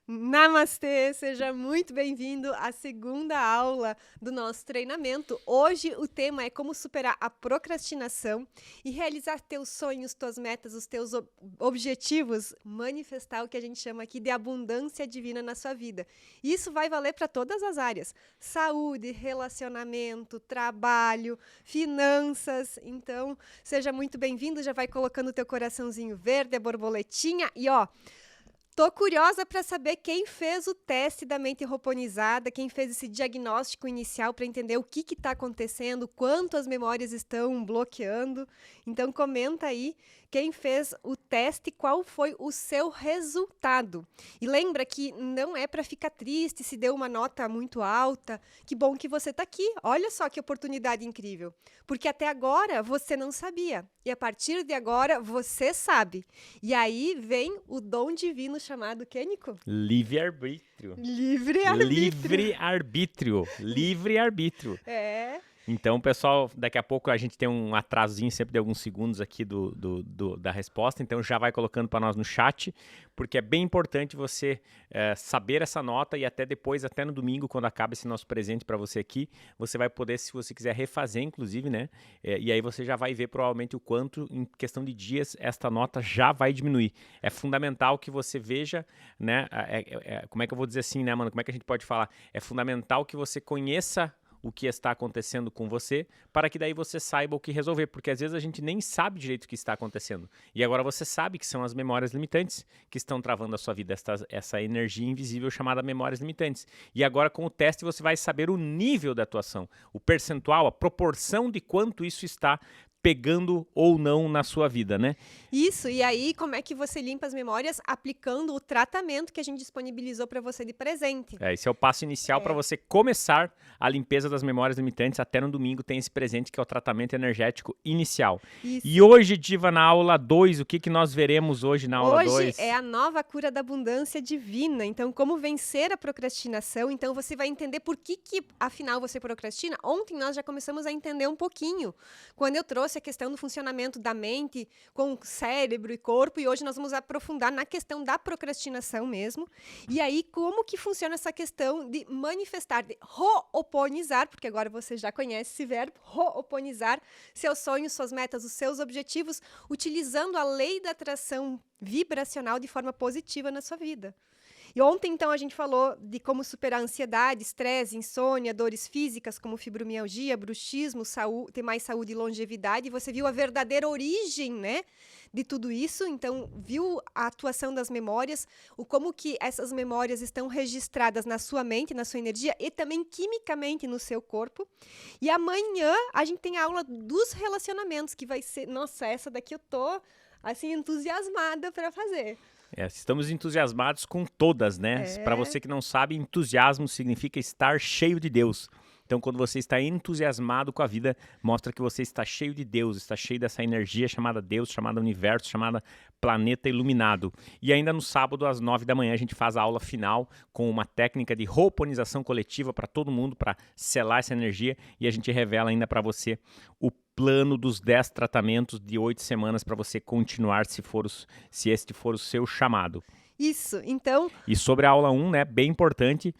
Namastê, seja muito bem-vindo à segunda aula do nosso treinamento. Hoje o tema é como superar a procrastinação e realizar teus sonhos, tuas metas, os teus objetivos, manifestar o que a gente chama aqui de abundância divina na sua vida. Isso vai valer para todas as áreas: saúde, relacionamento, trabalho, finanças. Então, seja muito bem-vindo, já vai colocando o teu coraçãozinho verde, a borboletinha e tô curiosa para saber quem fez o teste da mente roponizada, quem fez esse diagnóstico inicial para entender o que está acontecendo, quanto as memórias estão bloqueando. Então comenta aí quem fez o teste, qual foi o seu resultado. E lembra que não é para ficar triste se deu uma nota muito alta. Que bom que você está aqui. Olha só que oportunidade incrível. Porque até agora você não sabia. E a partir de agora você sabe. E aí vem o dom divino chamado o quê, Nico? Livre-arbítrio. Livre-arbítrio. Livre-arbítrio. Livre-arbítrio. É. Então, pessoal, daqui a pouco a gente tem um atrasinho sempre de alguns segundos aqui da resposta, então já vai colocando para nós no chat, porque é bem importante você saber essa nota e até depois, até no domingo, quando acaba esse nosso presente para você aqui, você vai poder, se você quiser, refazer, inclusive, né? E aí você já vai ver provavelmente o quanto, em questão de dias, esta nota já vai diminuir. É fundamental que você veja, né? Como é que eu vou dizer assim, né, mano? Como é que a gente pode falar? É fundamental que você conheça o que está acontecendo com você, para que daí você saiba o que resolver, porque às vezes a gente nem sabe direito o que está acontecendo. E agora você sabe que são as memórias limitantes que estão travando a sua vida, essa energia invisível chamada memórias limitantes. E agora com o teste você vai saber o nível da atuação, o percentual, a proporção de quanto isso está pegando ou não na sua vida, né? Isso, e aí como é que você limpa as memórias? Aplicando o tratamento que a gente disponibilizou para você de presente. Esse é o passo inicial para você começar a limpeza das memórias limitantes. Até no domingo tem esse presente que é o tratamento energético inicial. Isso. E hoje, Diva, na aula 2, o que nós veremos hoje na aula 2? Hoje é a nova cura da abundância divina. Então, como vencer a procrastinação? Então, você vai entender por que afinal, você procrastina. Ontem nós já começamos a entender um pouquinho, quando eu trouxe a questão do funcionamento da mente com cérebro e corpo, e hoje nós vamos aprofundar na questão da procrastinação mesmo. E aí, como que funciona essa questão de manifestar, de ho'oponizar, porque agora você já conhece esse verbo, ho'oponizar seus sonhos, suas metas, os seus objetivos, utilizando a lei da atração vibracional de forma positiva na sua vida. E ontem, então, a gente falou de como superar ansiedade, estresse, insônia, dores físicas, como fibromialgia, bruxismo, ter mais saúde e longevidade. E você viu a verdadeira origem, né, de tudo isso. Então, viu a atuação das memórias, como que essas memórias estão registradas na sua mente, na sua energia e também quimicamente no seu corpo. E amanhã a gente tem a aula dos relacionamentos, que vai ser... Nossa, essa daqui eu tô, assim, entusiasmada para fazer. Estamos entusiasmados com todas, né? Para você que não sabe, entusiasmo significa estar cheio de Deus. Então, quando você está entusiasmado com a vida, mostra que você está cheio de Deus, está cheio dessa energia chamada Deus, chamada universo, chamada planeta iluminado. E ainda no sábado, às 9 da manhã, a gente faz a aula final com uma técnica de ho'oponização coletiva para todo mundo, para selar essa energia. E a gente revela ainda para você o plano dos 10 tratamentos de 8 semanas para você continuar se este for o seu chamado. Isso, então... E sobre a aula 1, né, bem importante,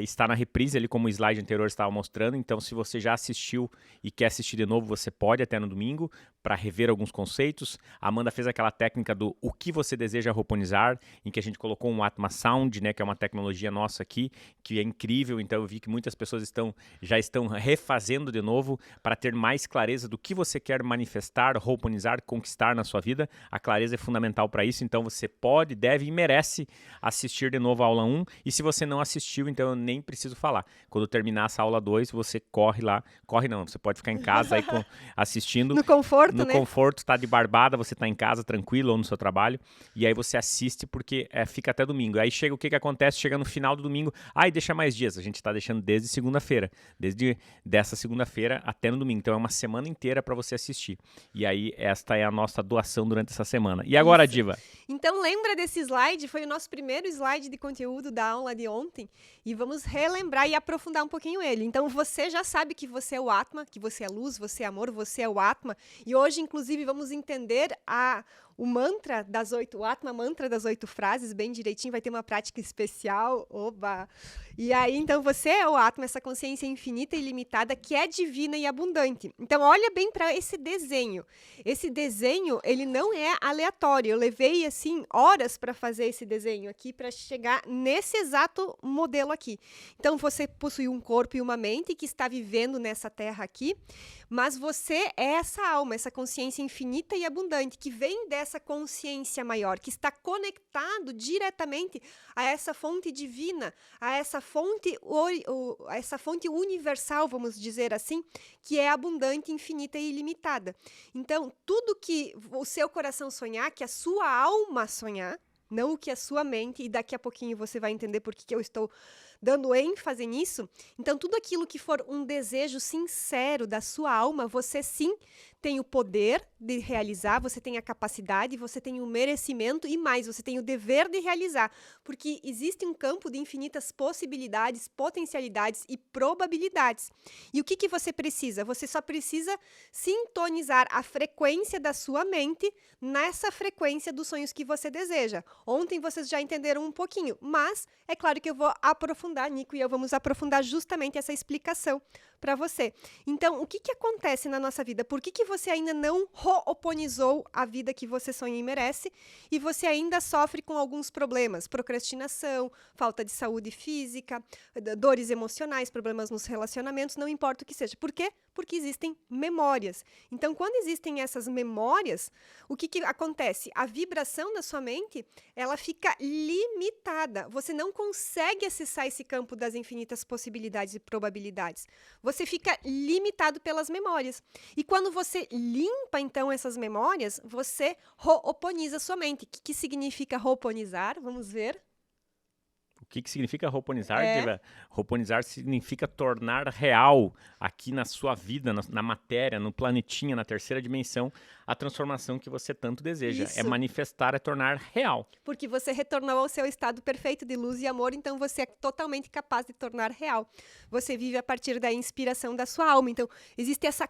está na reprise ali, como o slide anterior estava mostrando. Então, se você já assistiu e quer assistir de novo, você pode até no domingo para rever alguns conceitos. A Amanda fez aquela técnica do o que você deseja ho'oponizar, em que a gente colocou um Atma Sound, né, que é uma tecnologia nossa aqui, que é incrível. Então, eu vi que muitas pessoas já estão refazendo de novo para ter mais clareza do que você quer manifestar, ho'oponizar, conquistar na sua vida. A clareza é fundamental para isso. Então, você pode, deve e merece assistir de novo a aula 1. E se você não assistiu, então eu nem preciso falar. Quando terminar essa aula 2, você corre lá. Corre não, você pode ficar em casa aí assistindo. No conforto, né? No conforto, tá de barbada, você tá em casa tranquilo ou no seu trabalho. E aí você assiste porque fica até domingo. Aí chega o que acontece? Chega no final do domingo. Deixa mais dias. A gente tá deixando desde segunda-feira. Desde dessa segunda-feira até no domingo. Então é uma semana inteira para você assistir. E aí esta é a nossa doação durante essa semana. E agora, Isso. Diva? Então lembra desse slide? Foi o nosso primeiro slide de conteúdo da aula de ontem. E vamos relembrar e aprofundar um pouquinho ele. Então, você já sabe que você é o Atma, que você é luz, você é amor, você é o Atma. E hoje, inclusive, vamos entender o mantra das 8, o Atma Mantra das 8 frases, bem direitinho, vai ter uma prática especial, oba! E aí, então, você é o Atma, essa consciência infinita e ilimitada, que é divina e abundante. Então, olha bem para esse desenho. Esse desenho, ele não é aleatório. Eu levei, assim, horas para fazer esse desenho aqui, para chegar nesse exato modelo aqui. Então, você possui um corpo e uma mente que está vivendo nessa terra aqui, mas você é essa alma, essa consciência infinita e abundante, que vem dessa consciência maior, que está conectado diretamente a essa fonte divina, a essa fonte universal, vamos dizer assim, que é abundante, infinita e ilimitada. Então, tudo que o seu coração sonhar, que a sua alma sonhar, não o que a sua mente, e daqui a pouquinho você vai entender por que eu estou dando ênfase nisso. Então, tudo aquilo que for um desejo sincero da sua alma, você sim tem o poder de realizar, você tem a capacidade, você tem o merecimento e mais, você tem o dever de realizar, porque existe um campo de infinitas possibilidades, potencialidades e probabilidades. E o que você precisa? Você só precisa sintonizar a frequência da sua mente nessa frequência dos sonhos que você deseja. Ontem vocês já entenderam um pouquinho, mas é claro que eu vou aprofundar, Nico e eu vamos aprofundar justamente essa explicação para você. Então, o que acontece na nossa vida? Por que você ainda não ho'oponizou a vida que você sonha e merece e você ainda sofre com alguns problemas? Procrastinação, falta de saúde física, dores emocionais, problemas nos relacionamentos, não importa o que seja. Por quê? Porque existem memórias. Então, quando existem essas memórias, o que acontece? A vibração da sua mente, ela fica limitada. Você não consegue acessar esse campo das infinitas possibilidades e probabilidades. Você fica limitado pelas memórias. E quando você limpa, então, essas memórias, você ho'oponiza sua mente. O que significa ho'oponizar? Vamos ver. O que significa ho'oponizar, Diva? Ho'oponizar significa tornar real aqui na sua vida, na matéria, no planetinha, na terceira dimensão, a transformação que você tanto deseja. Isso. É manifestar, é tornar real. Porque você retornou ao seu estado perfeito de luz e amor, então você é totalmente capaz de tornar real. Você vive a partir da inspiração da sua alma. Então, existe essa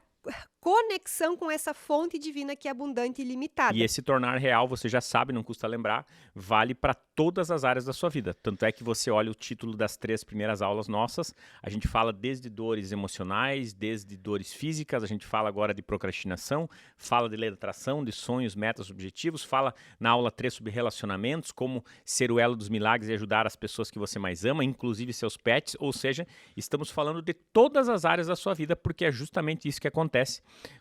conexão com essa fonte divina que é abundante e ilimitada. E esse tornar real, você já sabe, não custa lembrar, vale para todas as áreas da sua vida. Tanto é que você olha o título das 3 primeiras aulas nossas, a gente fala desde dores emocionais, desde dores físicas, a gente fala agora de procrastinação, fala de lei da atração, de sonhos, metas, objetivos, fala na aula 3 sobre relacionamentos, como ser o elo dos milagres e ajudar as pessoas que você mais ama, inclusive seus pets, ou seja, estamos falando de todas as áreas da sua vida, porque é justamente isso que acontece.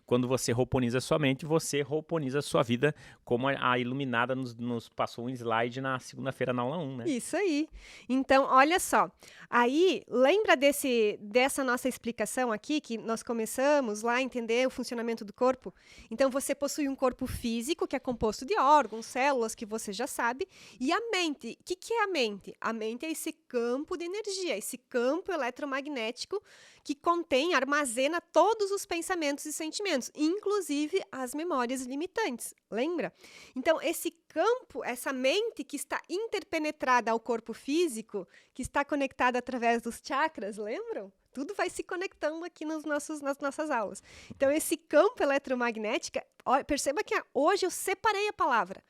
Quando você ho'oponiza sua mente, você ho'oponiza a sua vida, como a Iluminada nos passou um slide na segunda-feira na aula 1, né? Isso aí. Então, olha só. Aí, lembra dessa nossa explicação aqui, que nós começamos lá a entender o funcionamento do corpo? Então, você possui um corpo físico, que é composto de órgãos, células, que você já sabe, e a mente. O que é a mente? A mente é esse campo de energia, esse campo eletromagnético que contém, armazena todos os pensamentos e sentimentos, inclusive as memórias limitantes, lembra? Então, esse campo, essa mente que está interpenetrada ao corpo físico, que está conectada através dos chakras, lembram? Tudo vai se conectando aqui nas nossas aulas. Então, esse campo eletromagnético, perceba que hoje eu separei a palavra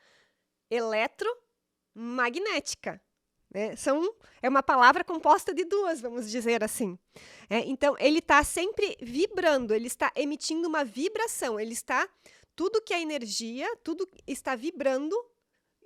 eletromagnética. É uma palavra composta de duas, vamos dizer assim. Então, ele está sempre vibrando, ele está emitindo uma vibração, tudo que é energia, tudo está vibrando,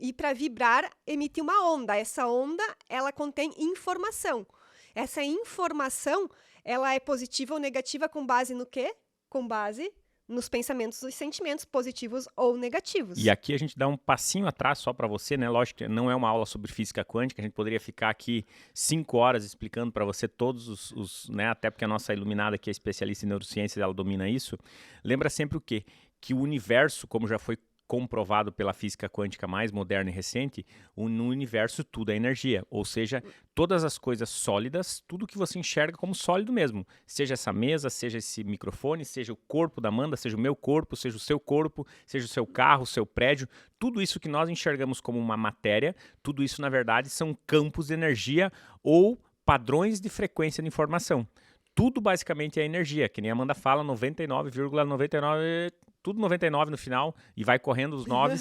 e para vibrar, emite uma onda. Essa onda, ela contém informação. Essa informação, ela é positiva ou negativa com base no quê? Com base nos pensamentos e sentimentos positivos ou negativos. E aqui a gente dá um passinho atrás só para você, né? Lógico que não é uma aula sobre física quântica, a gente poderia ficar aqui 5 horas explicando para você todos os, né? Até porque a nossa Iluminada, que é especialista em neurociências, ela domina isso. Lembra sempre o quê? Que o universo, como já foi comprovado pela física quântica mais moderna e recente, no universo tudo é energia, ou seja, todas as coisas sólidas, tudo que você enxerga como sólido mesmo, seja essa mesa, seja esse microfone, seja o corpo da Amanda, seja o meu corpo, seja o seu corpo, seja o seu carro, o seu prédio, tudo isso que nós enxergamos como uma matéria, tudo isso na verdade são campos de energia ou padrões de frequência de informação. Tudo basicamente é energia, que nem a Amanda fala, 99,99, tudo 99 no final, e vai correndo os 9,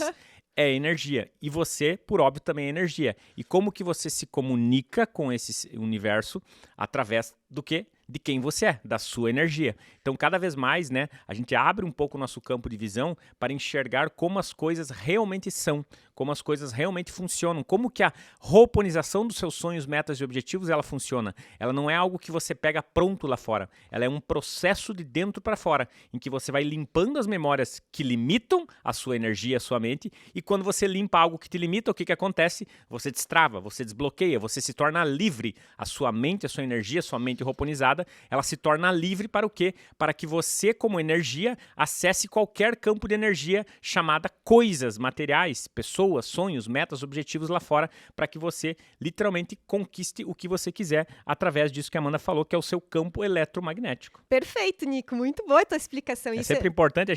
é energia. E você, por óbvio, também é energia. E como que você se comunica com esse universo? Através do quê? De quem você é, da sua energia. Então, cada vez mais, né, a gente abre um pouco o nosso campo de visão para enxergar como as coisas realmente são, como as coisas realmente funcionam, como que a ho'oponização dos seus sonhos, metas e objetivos, ela funciona. Ela não é algo que você pega pronto lá fora, ela é um processo de dentro para fora, em que você vai limpando as memórias que limitam a sua energia, a sua mente, e quando você limpa algo que te limita, o que acontece? Você destrava, você desbloqueia, você se torna livre. A sua mente, a sua energia, a sua mente ho'oponizada, ela se torna livre para o quê? Para que você, como energia, acesse qualquer campo de energia chamada coisas, materiais, pessoas, sonhos, metas, objetivos lá fora, para que você literalmente conquiste o que você quiser através disso que a Amanda falou, que é o seu campo eletromagnético. Perfeito, Nico. Muito boa a tua explicação. É sempre importante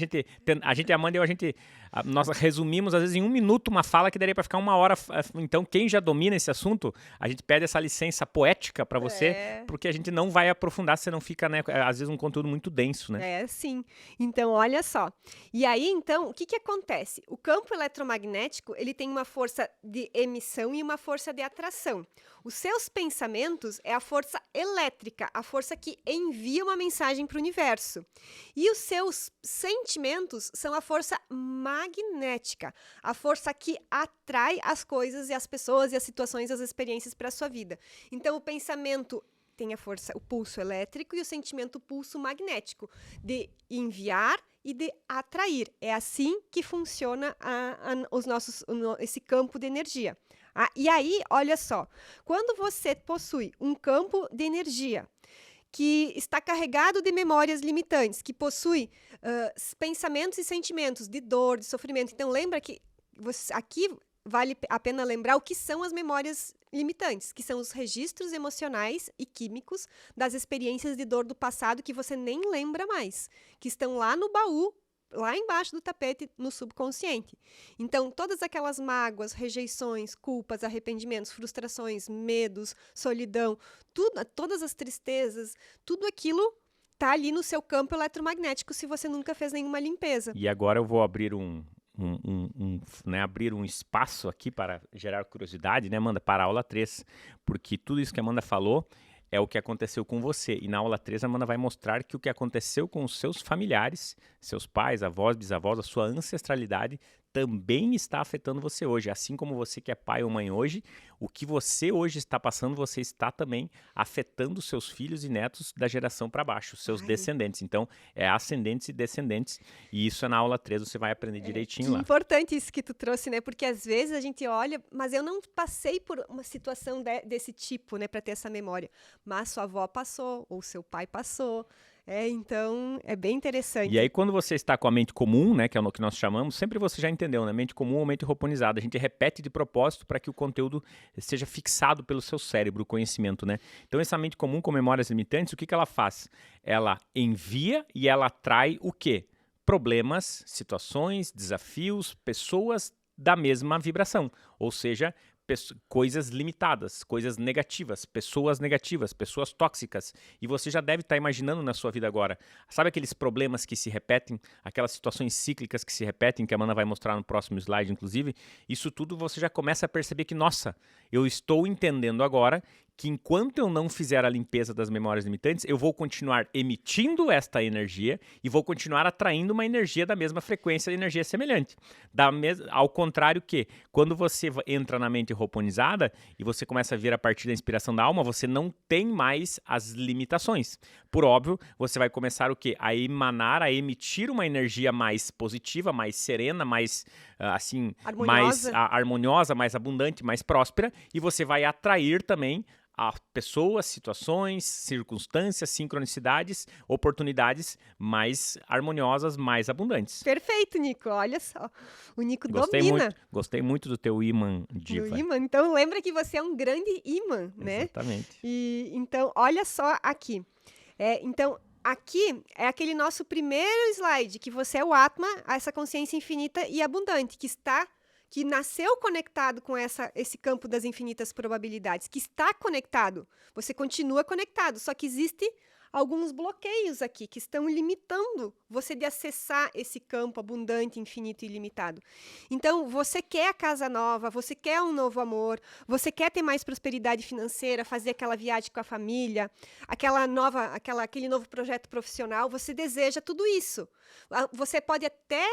Amanda e eu, nós resumimos, às vezes, em 1 minuto uma fala que daria para ficar 1 hora. Então, quem já domina esse assunto, a gente pede essa licença poética para você, porque a gente não vai aprofundar, senão fica, né, às vezes, um conteúdo muito denso, né? É, sim. Então, olha só. E aí, então, o que acontece? O campo eletromagnético, ele tem uma força de emissão e uma força de atração. Os seus pensamentos é a força elétrica, a força que envia uma mensagem para o universo. E os seus sentimentos são a força magnética, a força que atrai as coisas e as pessoas e as situações, as experiências para a sua vida. Então, o pensamento tem a força, o pulso elétrico, e o sentimento, o pulso magnético, de enviar e de atrair. É assim que funciona esse campo de energia. E aí, olha só, quando você possui um campo de energia que está carregado de memórias limitantes, que possui pensamentos e sentimentos de dor, de sofrimento. Então, lembra que aqui vale a pena lembrar o que são as memórias limitantes, que são os registros emocionais e químicos das experiências de dor do passado que você nem lembra mais, que estão lá no baú, lá embaixo do tapete, no subconsciente. Então, todas aquelas mágoas, rejeições, culpas, arrependimentos, frustrações, medos, solidão, todas as tristezas, tudo aquilo está ali no seu campo eletromagnético se você nunca fez nenhuma limpeza. E agora eu vou abrir abrir um espaço aqui para gerar curiosidade, né, Amanda, para a aula 3, porque tudo isso que a Amanda falou é o que aconteceu com você. E na aula 3, a Amanda vai mostrar que o que aconteceu com os seus familiares, seus pais, avós, bisavós, a sua ancestralidade, também está afetando você hoje. Assim como você que é pai ou mãe hoje, o que você hoje está passando, você está também afetando seus filhos e netos da geração para baixo, seus descendentes. Então, é ascendentes e descendentes. E isso é na aula 3, você vai aprender direitinho lá. É importante isso que tu trouxe, né? Porque às vezes a gente olha, mas eu não passei por uma situação desse tipo, né, para ter essa memória. Mas sua avó passou, ou seu pai passou. Então, é bem interessante. E aí, quando você está com a mente comum, né, que é o que nós chamamos, sempre você já entendeu, né? Mente comum ou mente ho'oponizada. A gente repete de propósito para que o conteúdo seja fixado pelo seu cérebro, o conhecimento, né? Então, essa mente comum com memórias limitantes, o que ela faz? Ela envia e ela atrai o quê? Problemas, situações, desafios, pessoas da mesma vibração. Ou seja, coisas limitadas, coisas negativas, pessoas tóxicas. E você já deve estar imaginando na sua vida agora. Sabe aqueles problemas que se repetem, aquelas situações cíclicas que se repetem, que a Amanda vai mostrar no próximo slide, inclusive? Isso tudo você já começa a perceber que, nossa, eu estou entendendo agora que enquanto eu não fizer a limpeza das memórias limitantes, eu vou continuar emitindo esta energia e vou continuar atraindo uma energia da mesma frequência, energia semelhante. Ao contrário que, quando você entra na mente ho'oponizada e você começa a ver a partir da inspiração da alma, você não tem mais as limitações. Por óbvio, você vai começar o quê? A emanar, a emitir uma energia mais positiva, mais serena, mais mais harmoniosa, mais abundante, mais próspera, e você vai atrair também a pessoas, situações, circunstâncias, sincronicidades, oportunidades mais harmoniosas, mais abundantes. Perfeito, Nico. Olha só. O Nico domina. Gostei muito do teu imã, diva. Do imã. Então, lembra que você é um grande imã, né? Exatamente. Então, olha só aqui. Então, aqui é aquele nosso primeiro slide, que você é o Atma, essa consciência infinita e abundante, que nasceu conectado com esse campo das infinitas probabilidades, que está conectado. Você continua conectado, só que existe alguns bloqueios aqui que estão limitando você de acessar esse campo abundante, infinito e ilimitado. Então, você quer a casa nova, você quer um novo amor, você quer ter mais prosperidade financeira, fazer aquela viagem com a família, aquele novo projeto profissional, você deseja tudo isso. Você pode até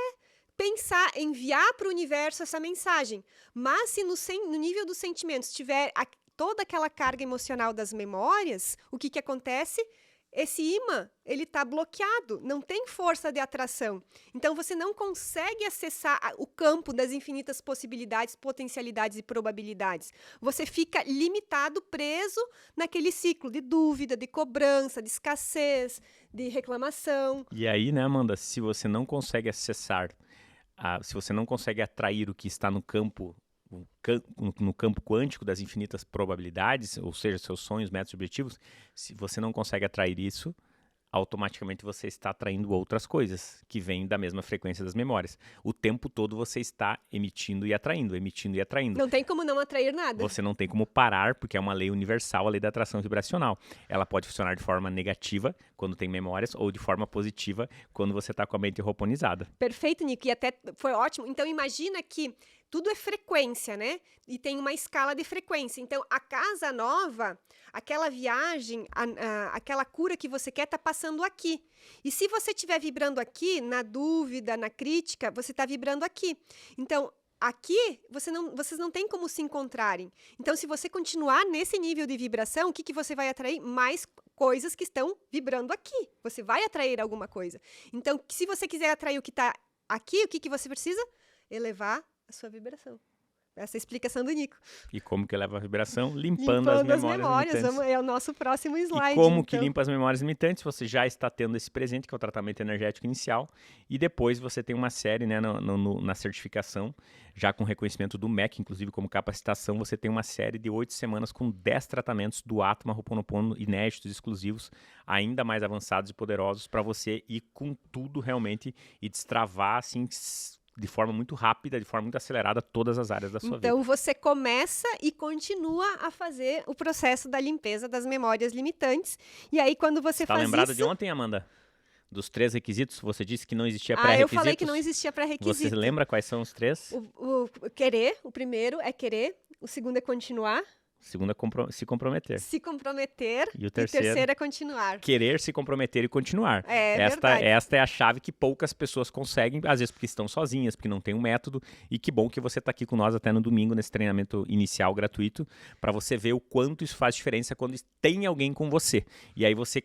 pensar, enviar para o universo essa mensagem, mas se no nível dos sentimentos tiver toda aquela carga emocional das memórias, o que acontece? Esse imã, ele está bloqueado, não tem força de atração. Então, você não consegue acessar o campo das infinitas possibilidades, potencialidades e probabilidades. Você fica limitado, preso naquele ciclo de dúvida, de cobrança, de escassez, de reclamação. E aí, né, Amanda, se você não consegue acessar, se você não consegue atrair o que está no campo quântico das infinitas probabilidades, ou seja, seus sonhos, metas e objetivos, se você não consegue atrair isso, automaticamente você está atraindo outras coisas que vêm da mesma frequência das memórias. O tempo todo você está emitindo e atraindo, emitindo e atraindo. Não tem como não atrair nada. Você não tem como parar, porque é uma lei universal, a lei da atração vibracional. Ela pode funcionar de forma negativa, quando tem memórias, ou de forma positiva, quando você está com a mente roponizada. Perfeito, Nico, e até foi ótimo. Então, imagina que tudo é frequência, né? E tem uma escala de frequência. Então, a casa nova, aquela viagem, aquela cura que você quer, está passando aqui. E se você estiver vibrando aqui, na dúvida, na crítica, você está vibrando aqui. Então, aqui, vocês não têm como se encontrarem. Então, se você continuar nesse nível de vibração, o que você vai atrair? Mais coisas que estão vibrando aqui. Você vai atrair alguma coisa. Então, se você quiser atrair o que está aqui, o que você precisa? Elevar a sua vibração. Essa é a explicação do Nico. E como que leva a vibração? Limpando as memórias limitantes. É o nosso próximo slide. E como que limpa as memórias limitantes? Você já está tendo esse presente, que é o tratamento energético inicial. E depois você tem uma série, né, na certificação, já com reconhecimento do MEC, inclusive como capacitação, você tem uma série de 8 semanas com 10 tratamentos do Atma Ho'oponopono, inéditos, exclusivos, ainda mais avançados e poderosos, para você ir com tudo realmente e destravar, assim, de forma muito rápida, de forma muito acelerada, todas as áreas da sua vida. Então, você começa e continua a fazer o processo da limpeza das memórias limitantes. E aí, quando você faz isso... Tá lembrada de ontem, Amanda? Dos 3 requisitos? Você disse que não existia pré-requisitos. Eu falei que não existia pré-requisito. Você lembra quais são os 3? O querer, o primeiro é querer. O segundo é continuar. Segundo é se comprometer. Se comprometer. E o terceiro é continuar. Querer se comprometer e continuar. Verdade. Esta é a chave que poucas pessoas conseguem, às vezes porque estão sozinhas, porque não tem um método. E que bom que você está aqui com nós até no domingo, nesse treinamento inicial gratuito, para você ver o quanto isso faz diferença quando tem alguém com você. E aí você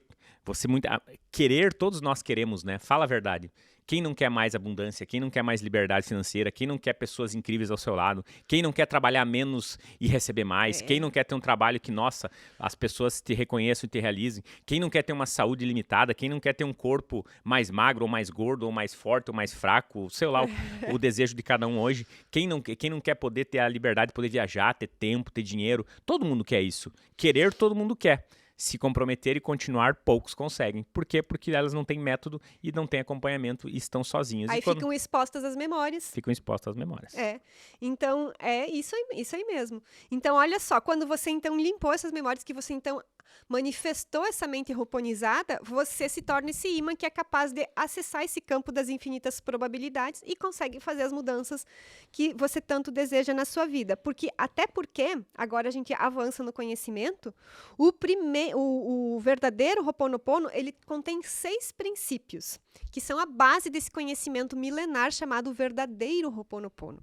muito... Querer, todos nós queremos, né? Fala a verdade. Quem não quer mais abundância? Quem não quer mais liberdade financeira? Quem não quer pessoas incríveis ao seu lado? Quem não quer trabalhar menos e receber mais? Quem não quer ter um trabalho que, nossa, as pessoas te reconheçam e te realizem? Quem não quer ter uma saúde limitada? Quem não quer ter um corpo mais magro ou mais gordo ou mais forte ou mais fraco? Sei lá, o desejo de cada um hoje. Quem não quer poder ter a liberdade de poder viajar, ter tempo, ter dinheiro? Todo mundo quer isso. Querer, todo mundo quer. Se comprometer e continuar, poucos conseguem. Por quê? Porque elas não têm método e não têm acompanhamento e estão sozinhas. Aí ficam expostas às memórias. Ficam expostas às memórias. Então, é isso aí mesmo. Então, olha só, quando você então limpou essas memórias, que você então manifestou essa mente roponizada, você se torna esse imã que é capaz de acessar esse campo das infinitas probabilidades e consegue fazer as mudanças que você tanto deseja na sua vida. Até porque, agora a gente avança no conhecimento, o verdadeiro Ho'oponopono, ele contém 6 princípios, que são a base desse conhecimento milenar chamado verdadeiro Ho'oponopono.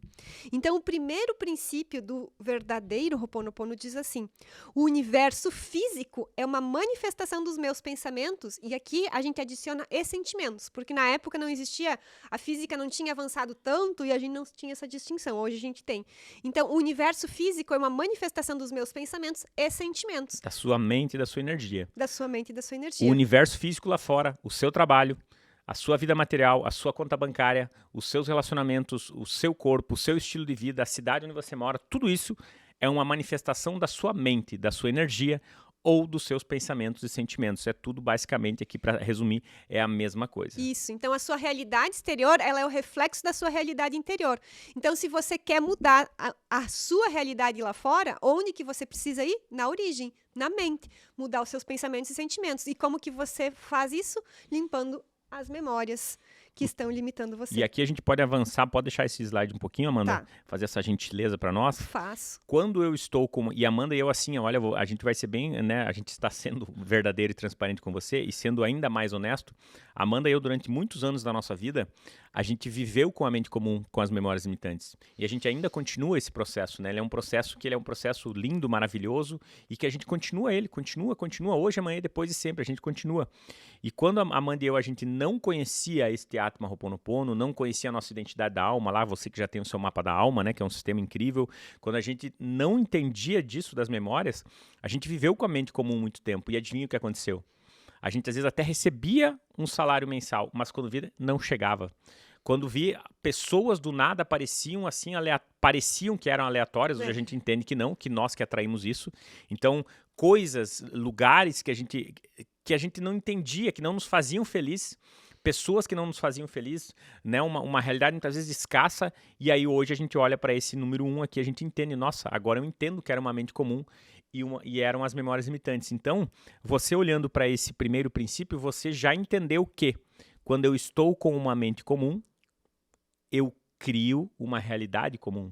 Então, o primeiro princípio do verdadeiro Ho'oponopono diz assim: o universo físico é uma manifestação dos meus pensamentos, e aqui a gente adiciona e sentimentos, porque na época não existia, a física não tinha avançado tanto e a gente não tinha essa distinção, hoje a gente tem. Então, o universo físico é uma manifestação dos meus pensamentos e sentimentos. Da sua mente e da sua energia. Da sua mente e da sua energia. O universo físico lá fora, o seu trabalho, a sua vida material, a sua conta bancária, os seus relacionamentos, o seu corpo, o seu estilo de vida, a cidade onde você mora, tudo isso é uma manifestação da sua mente, da sua energia, ou dos seus pensamentos e sentimentos. É tudo basicamente aqui, para resumir, é a mesma coisa. Isso. Então, a sua realidade exterior, ela é o reflexo da sua realidade interior. Então, se você quer mudar a sua realidade lá fora, onde que você precisa ir? Na origem, na mente. Mudar os seus pensamentos e sentimentos. E como que você faz isso? Limpando as memórias que estão limitando você. E aqui a gente pode avançar, pode deixar esse slide um pouquinho, Amanda? Tá. Fazer essa gentileza para nós? Faço. Quando eu estou com... E Amanda e eu assim, olha, a gente vai ser bem, né? A gente está sendo verdadeiro e transparente com você e sendo ainda mais honesto. Amanda e eu, durante muitos anos da nossa vida, a gente viveu com a mente comum, com as memórias limitantes. E a gente ainda continua esse processo, né? Ele é um processo que ele é um processo lindo, maravilhoso e que a gente continua ele, continua hoje, amanhã, depois e sempre, a gente continua. E quando a Amanda e eu, a gente não conhecia este Atma Ho'oponopono, não conhecia a nossa identidade da alma, lá você que já tem o seu mapa da alma, né, que é um sistema incrível, quando a gente não entendia disso das memórias, a gente viveu com a mente comum muito tempo. E adivinha o que aconteceu? A gente às vezes até recebia um salário mensal, mas quando via, não chegava. Quando via, pessoas do nada apareciam assim, pareciam que eram aleatórias, hoje a gente entende que não, que nós que atraímos isso. Então, coisas, lugares que a gente não entendia, que não nos faziam felizes, pessoas que não nos faziam felizes, né? Uma realidade muitas vezes escassa, e aí hoje a gente olha para esse número 1 aqui, a gente entende, nossa, agora eu entendo que era uma mente comum e eram as memórias limitantes. Então, você olhando para esse primeiro princípio, você já entendeu que quando eu estou com uma mente comum, eu crio uma realidade comum.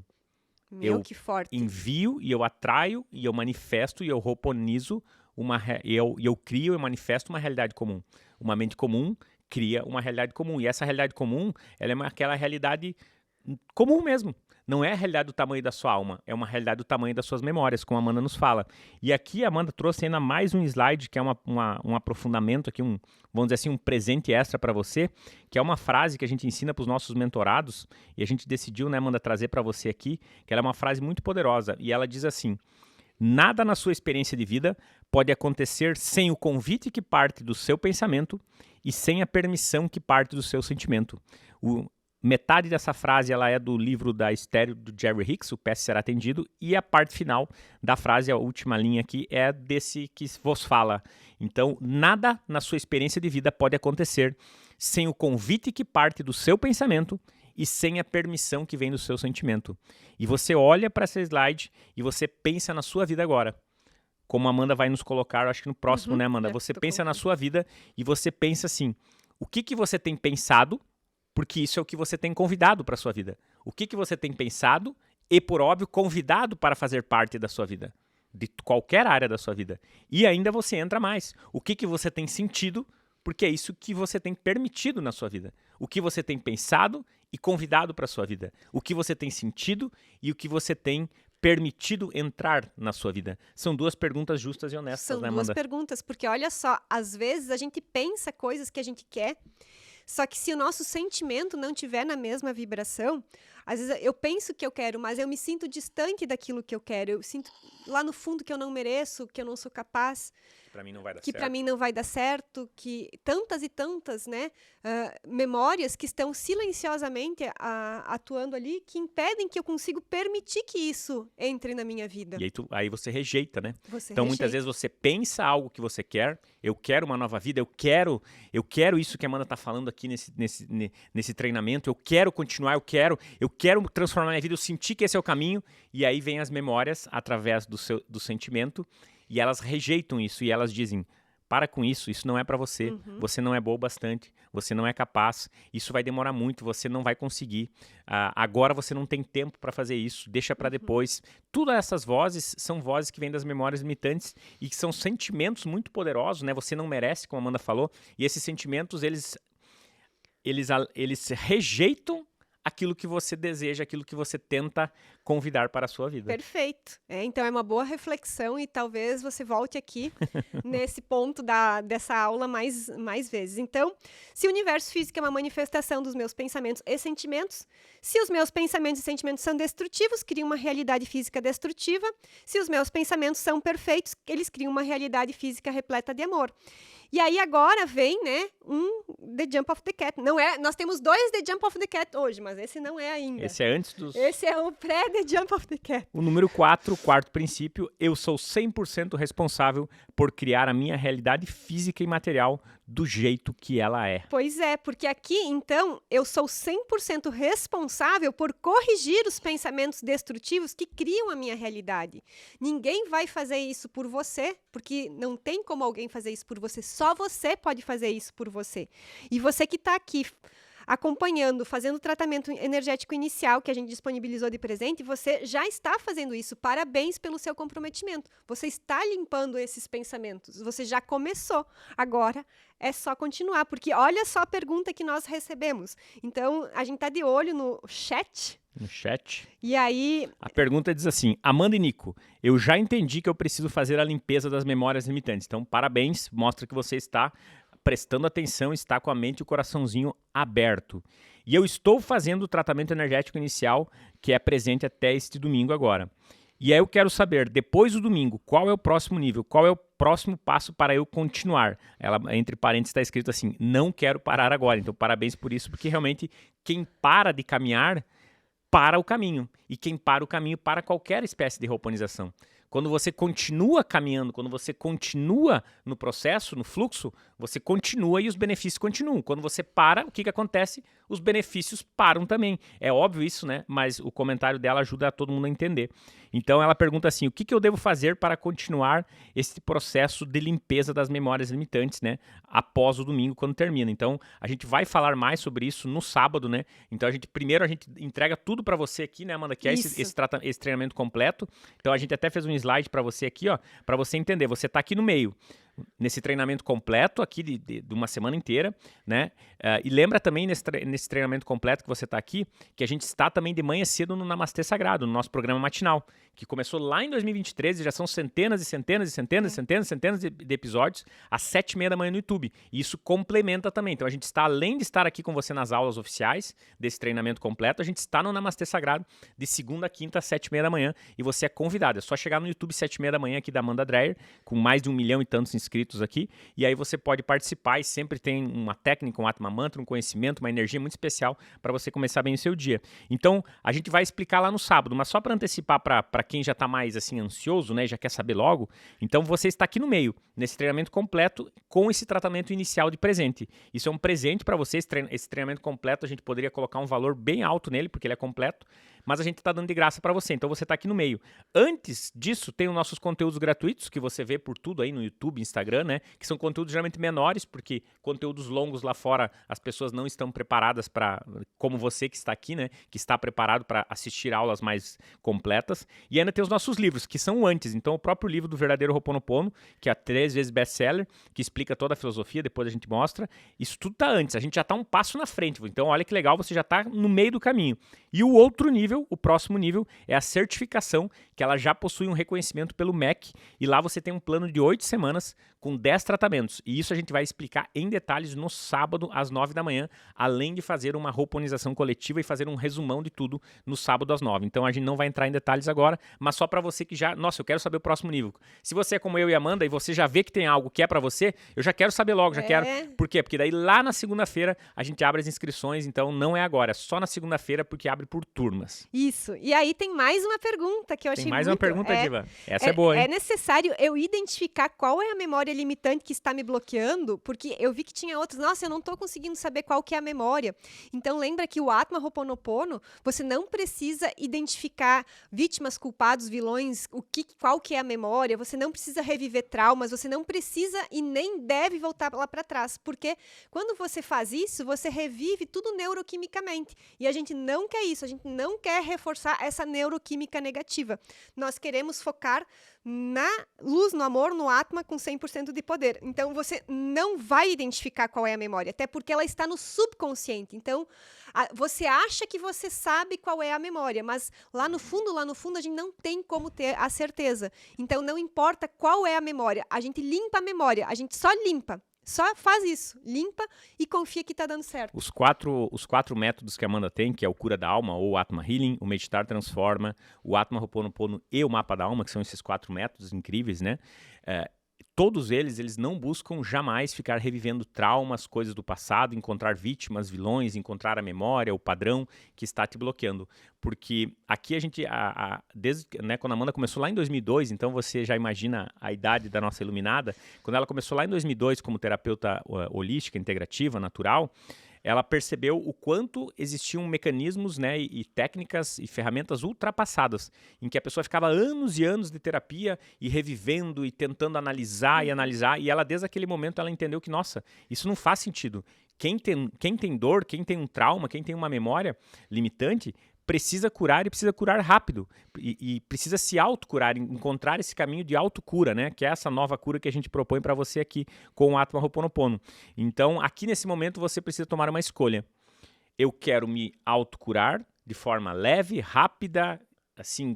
Que forte. Envio e eu atraio e eu manifesto e eu ho'oponizo eu crio e manifesto uma realidade comum. Uma mente comum cria uma realidade comum. E essa realidade comum, ela é aquela realidade comum mesmo. Não é a realidade do tamanho da sua alma, é uma realidade do tamanho das suas memórias, como a Amanda nos fala. E aqui a Amanda trouxe ainda mais um slide, que é um aprofundamento, aqui vamos dizer assim, um presente extra para você, que é uma frase que a gente ensina para os nossos mentorados, e a gente decidiu, né, Amanda, trazer para você aqui, que ela é uma frase muito poderosa, e ela diz assim: nada na sua experiência de vida pode acontecer sem o convite que parte do seu pensamento e sem a permissão que parte do seu sentimento. Metade dessa frase ela é do livro da Estéreo do Jerry Hicks, O Peça Será Atendido, e a parte final da frase, a última linha aqui, é desse que vos fala. Então, nada na sua experiência de vida pode acontecer sem o convite que parte do seu pensamento e sem a permissão que vem do seu sentimento. E você olha para essa slide e você pensa na sua vida agora. Como a Amanda vai nos colocar, acho que no próximo, né, Amanda? Você pensa na sua vida e você pensa assim, o que você tem pensado, porque isso é o que você tem convidado para a sua vida. O que você tem pensado e, por óbvio, convidado para fazer parte da sua vida, de qualquer área da sua vida. E ainda você entra mais. O que você tem sentido, porque é isso que você tem permitido na sua vida. O que você tem pensado e convidado para a sua vida. O que você tem sentido e o que você tem permitido entrar na sua vida. São duas perguntas justas e honestas, né, Amanda? São duas perguntas, porque olha só, às vezes a gente pensa coisas que a gente quer, só que se o nosso sentimento não estiver na mesma vibração, às vezes eu penso que eu quero, mas eu me sinto distante daquilo que eu quero. Eu sinto lá no fundo que eu não mereço, que eu não sou capaz. Que para mim não vai dar que certo. Para mim não vai dar certo, que tantas e tantas, né, memórias que estão silenciosamente atuando ali, que impedem que eu consiga permitir que isso entre na minha vida. E aí você rejeita, né? Então, muitas vezes você pensa algo que você quer, eu quero uma nova vida, eu quero isso que a Amanda está falando aqui nesse treinamento, eu quero continuar, eu quero transformar minha vida, eu senti que esse é o caminho, e aí vem as memórias através do sentimento, e elas rejeitam isso, e elas dizem, para com isso não é para você, você não é boa o bastante, você não é capaz, isso vai demorar muito, você não vai conseguir, agora você não tem tempo para fazer isso, deixa para depois. Todas essas vozes são vozes que vêm das memórias limitantes e que são sentimentos muito poderosos, né? Você não merece, como a Amanda falou, e esses sentimentos, eles rejeitam aquilo que você deseja, aquilo que você tenta convidar para a sua vida. Perfeito. Então é uma boa reflexão e talvez você volte aqui nesse ponto dessa aula mais vezes. Então, se o universo físico é uma manifestação dos meus pensamentos e sentimentos, se os meus pensamentos e sentimentos são destrutivos, criam uma realidade física destrutiva. Se os meus pensamentos são perfeitos, eles criam uma realidade física repleta de amor. E aí agora vem, né, The Jump of the Cat. Não é, nós temos 2 The Jump of the Cat hoje, mas esse não é ainda. Esse é antes dos... Esse é o pré-The Jump of the Cat. O número 4, o quarto princípio, eu sou 100% responsável por criar a minha realidade física e material do jeito que ela é. Pois é, porque aqui, então, eu sou 100% responsável por corrigir os pensamentos destrutivos que criam a minha realidade. Ninguém vai fazer isso por você, porque não tem como alguém fazer isso por você, só você pode fazer isso por você. E você que está aqui acompanhando, fazendo o tratamento energético inicial que a gente disponibilizou de presente, você já está fazendo isso. Parabéns pelo seu comprometimento. Você está limpando esses pensamentos. Você já começou. Agora é só continuar, porque olha só a pergunta que nós recebemos. Então, a gente está de olho no chat. No chat. E aí... A pergunta diz assim, Amanda e Nico, eu já entendi que eu preciso fazer a limpeza das memórias limitantes. Então, parabéns, mostra que você está prestando atenção, está com a mente e o coraçãozinho aberto. E eu estou fazendo o tratamento energético inicial, que é presente até este domingo agora. E aí eu quero saber, depois do domingo, qual é o próximo nível, qual é o próximo passo para eu continuar. Ela, entre parênteses, está escrito assim, não quero parar agora. Então, parabéns por isso, porque realmente quem para de caminhar, para o caminho. E quem para o caminho, para qualquer espécie de reoponização. Quando você continua caminhando, quando você continua no processo, no fluxo, você continua e os benefícios continuam. Quando você para, o que acontece? Os benefícios param também. É óbvio isso, né? Mas o comentário dela ajuda todo mundo a entender. Então ela pergunta assim, o que eu devo fazer para continuar esse processo de limpeza das memórias limitantes, né? Após o domingo, quando termina. Então a gente vai falar mais sobre isso no sábado, né? Então primeiro a gente entrega tudo para você aqui, né, Amanda? Que é esse treinamento completo. Então a gente até fez um slide para você aqui, ó, para você entender. Você está aqui no meio, nesse treinamento completo aqui de uma semana inteira, né? E lembra também nesse treinamento completo que você está aqui, que a gente está também de manhã cedo no Namastê Sagrado, no nosso programa matinal, que começou lá em 2023 e já são centenas e centenas e centenas e centenas e centenas de episódios às 7h30 da manhã no YouTube. E isso complementa também. Então a gente está, além de estar aqui com você nas aulas oficiais desse treinamento completo, a gente está no Namastê Sagrado de segunda a quinta às 7h30 da manhã e você é convidado. É só chegar no YouTube 7h30 da manhã aqui da Amanda Dreyer, com mais de 1 milhão e tantos inscritos aqui, e aí você pode participar e sempre tem uma técnica, um Atma Mantra, um conhecimento, uma energia muito especial para você começar bem o seu dia. Então, a gente vai explicar lá no sábado, mas só para antecipar para quem já está mais assim ansioso, né, já quer saber logo, então você está aqui no meio, nesse treinamento completo com esse tratamento inicial de presente. Isso é um presente para você, esse treinamento completo, a gente poderia colocar um valor bem alto nele, porque ele é completo, mas a gente está dando de graça para você, então você está aqui no meio. Antes disso, tem os nossos conteúdos gratuitos, que você vê por tudo aí no YouTube, Instagram, né? Que são conteúdos geralmente menores, porque conteúdos longos lá fora as pessoas não estão preparadas para, como você que está aqui, né? Que está preparado para assistir aulas mais completas. E ainda tem os nossos livros, que são antes. Então, o próprio livro do Verdadeiro Ho'oponopono, que é 3 vezes best-seller, que explica toda a filosofia, depois a gente mostra. Isso tudo está antes, a gente já está um passo na frente. Então, olha que legal, você já está no meio do caminho. E o outro nível, o próximo nível, é a certificação, que ela já possui um reconhecimento pelo MEC, e lá você tem um plano de 8 semanas com 10 tratamentos. E isso a gente vai explicar em detalhes no sábado, às 9 da manhã, além de fazer uma ho'oponização coletiva e fazer um resumão de tudo no sábado às 9. Então a gente não vai entrar em detalhes agora, mas só para você que já, nossa, eu quero saber o próximo nível. Se você é como eu e Amanda e você já vê que tem algo que é para você, eu já quero saber logo, já quero. Por quê? Porque daí lá na segunda-feira a gente abre as inscrições, então não é agora, é só na segunda-feira porque abre por turmas. Isso. E aí tem mais uma pergunta que eu achei Tem mais muito... uma pergunta, Diva. Essa é boa, hein? É necessário eu identificar qual é a memória limitante que está me bloqueando, porque eu vi que tinha outros. Nossa, eu não estou conseguindo saber qual que é a memória. Então, lembra que o Atma Ho'oponopono, você não precisa identificar vítimas, culpados, vilões, qual que é a memória, você não precisa reviver traumas, você não precisa e nem deve voltar lá para trás, porque quando você faz isso, você revive tudo neuroquimicamente. E a gente não quer isso, a gente não quer reforçar essa neuroquímica negativa. Nós queremos focar na luz, no amor, no Atma com 100% de poder. Então, você não vai identificar qual é a memória, até porque ela está no subconsciente. Então, você acha que você sabe qual é a memória, mas lá no fundo, a gente não tem como ter a certeza. Então, não importa qual é a memória, a gente limpa a memória, a gente só limpa. Só faz isso, limpa e confia que está dando certo. Os quatro métodos que a Amanda tem, que é o Cura da Alma ou Atma Healing, o Meditar Transforma, o Atma Ho'oponopono e o Mapa da Alma, que são esses 4 métodos incríveis, né? todos eles não buscam jamais ficar revivendo traumas, coisas do passado, encontrar vítimas, vilões, encontrar a memória, o padrão que está te bloqueando. Porque aqui a gente, desde, né, quando a Amanda começou lá em 2002, então você já imagina a idade da nossa iluminada, quando ela começou lá em 2002 como terapeuta holística, integrativa, natural, ela percebeu o quanto existiam mecanismos, né, e técnicas e ferramentas ultrapassadas, em que a pessoa ficava anos e anos de terapia e revivendo e tentando analisar e analisar, e ela desde aquele momento ela entendeu que, nossa, isso não faz sentido. Quem tem dor, quem tem um trauma, quem tem uma memória limitante, precisa curar e precisa curar rápido. E precisa se autocurar, encontrar esse caminho de autocura, né? Que é essa nova cura que a gente propõe para você aqui com o Atma Ho'oponopono. Então, aqui nesse momento, você precisa tomar uma escolha. Eu quero me autocurar de forma leve, rápida, assim,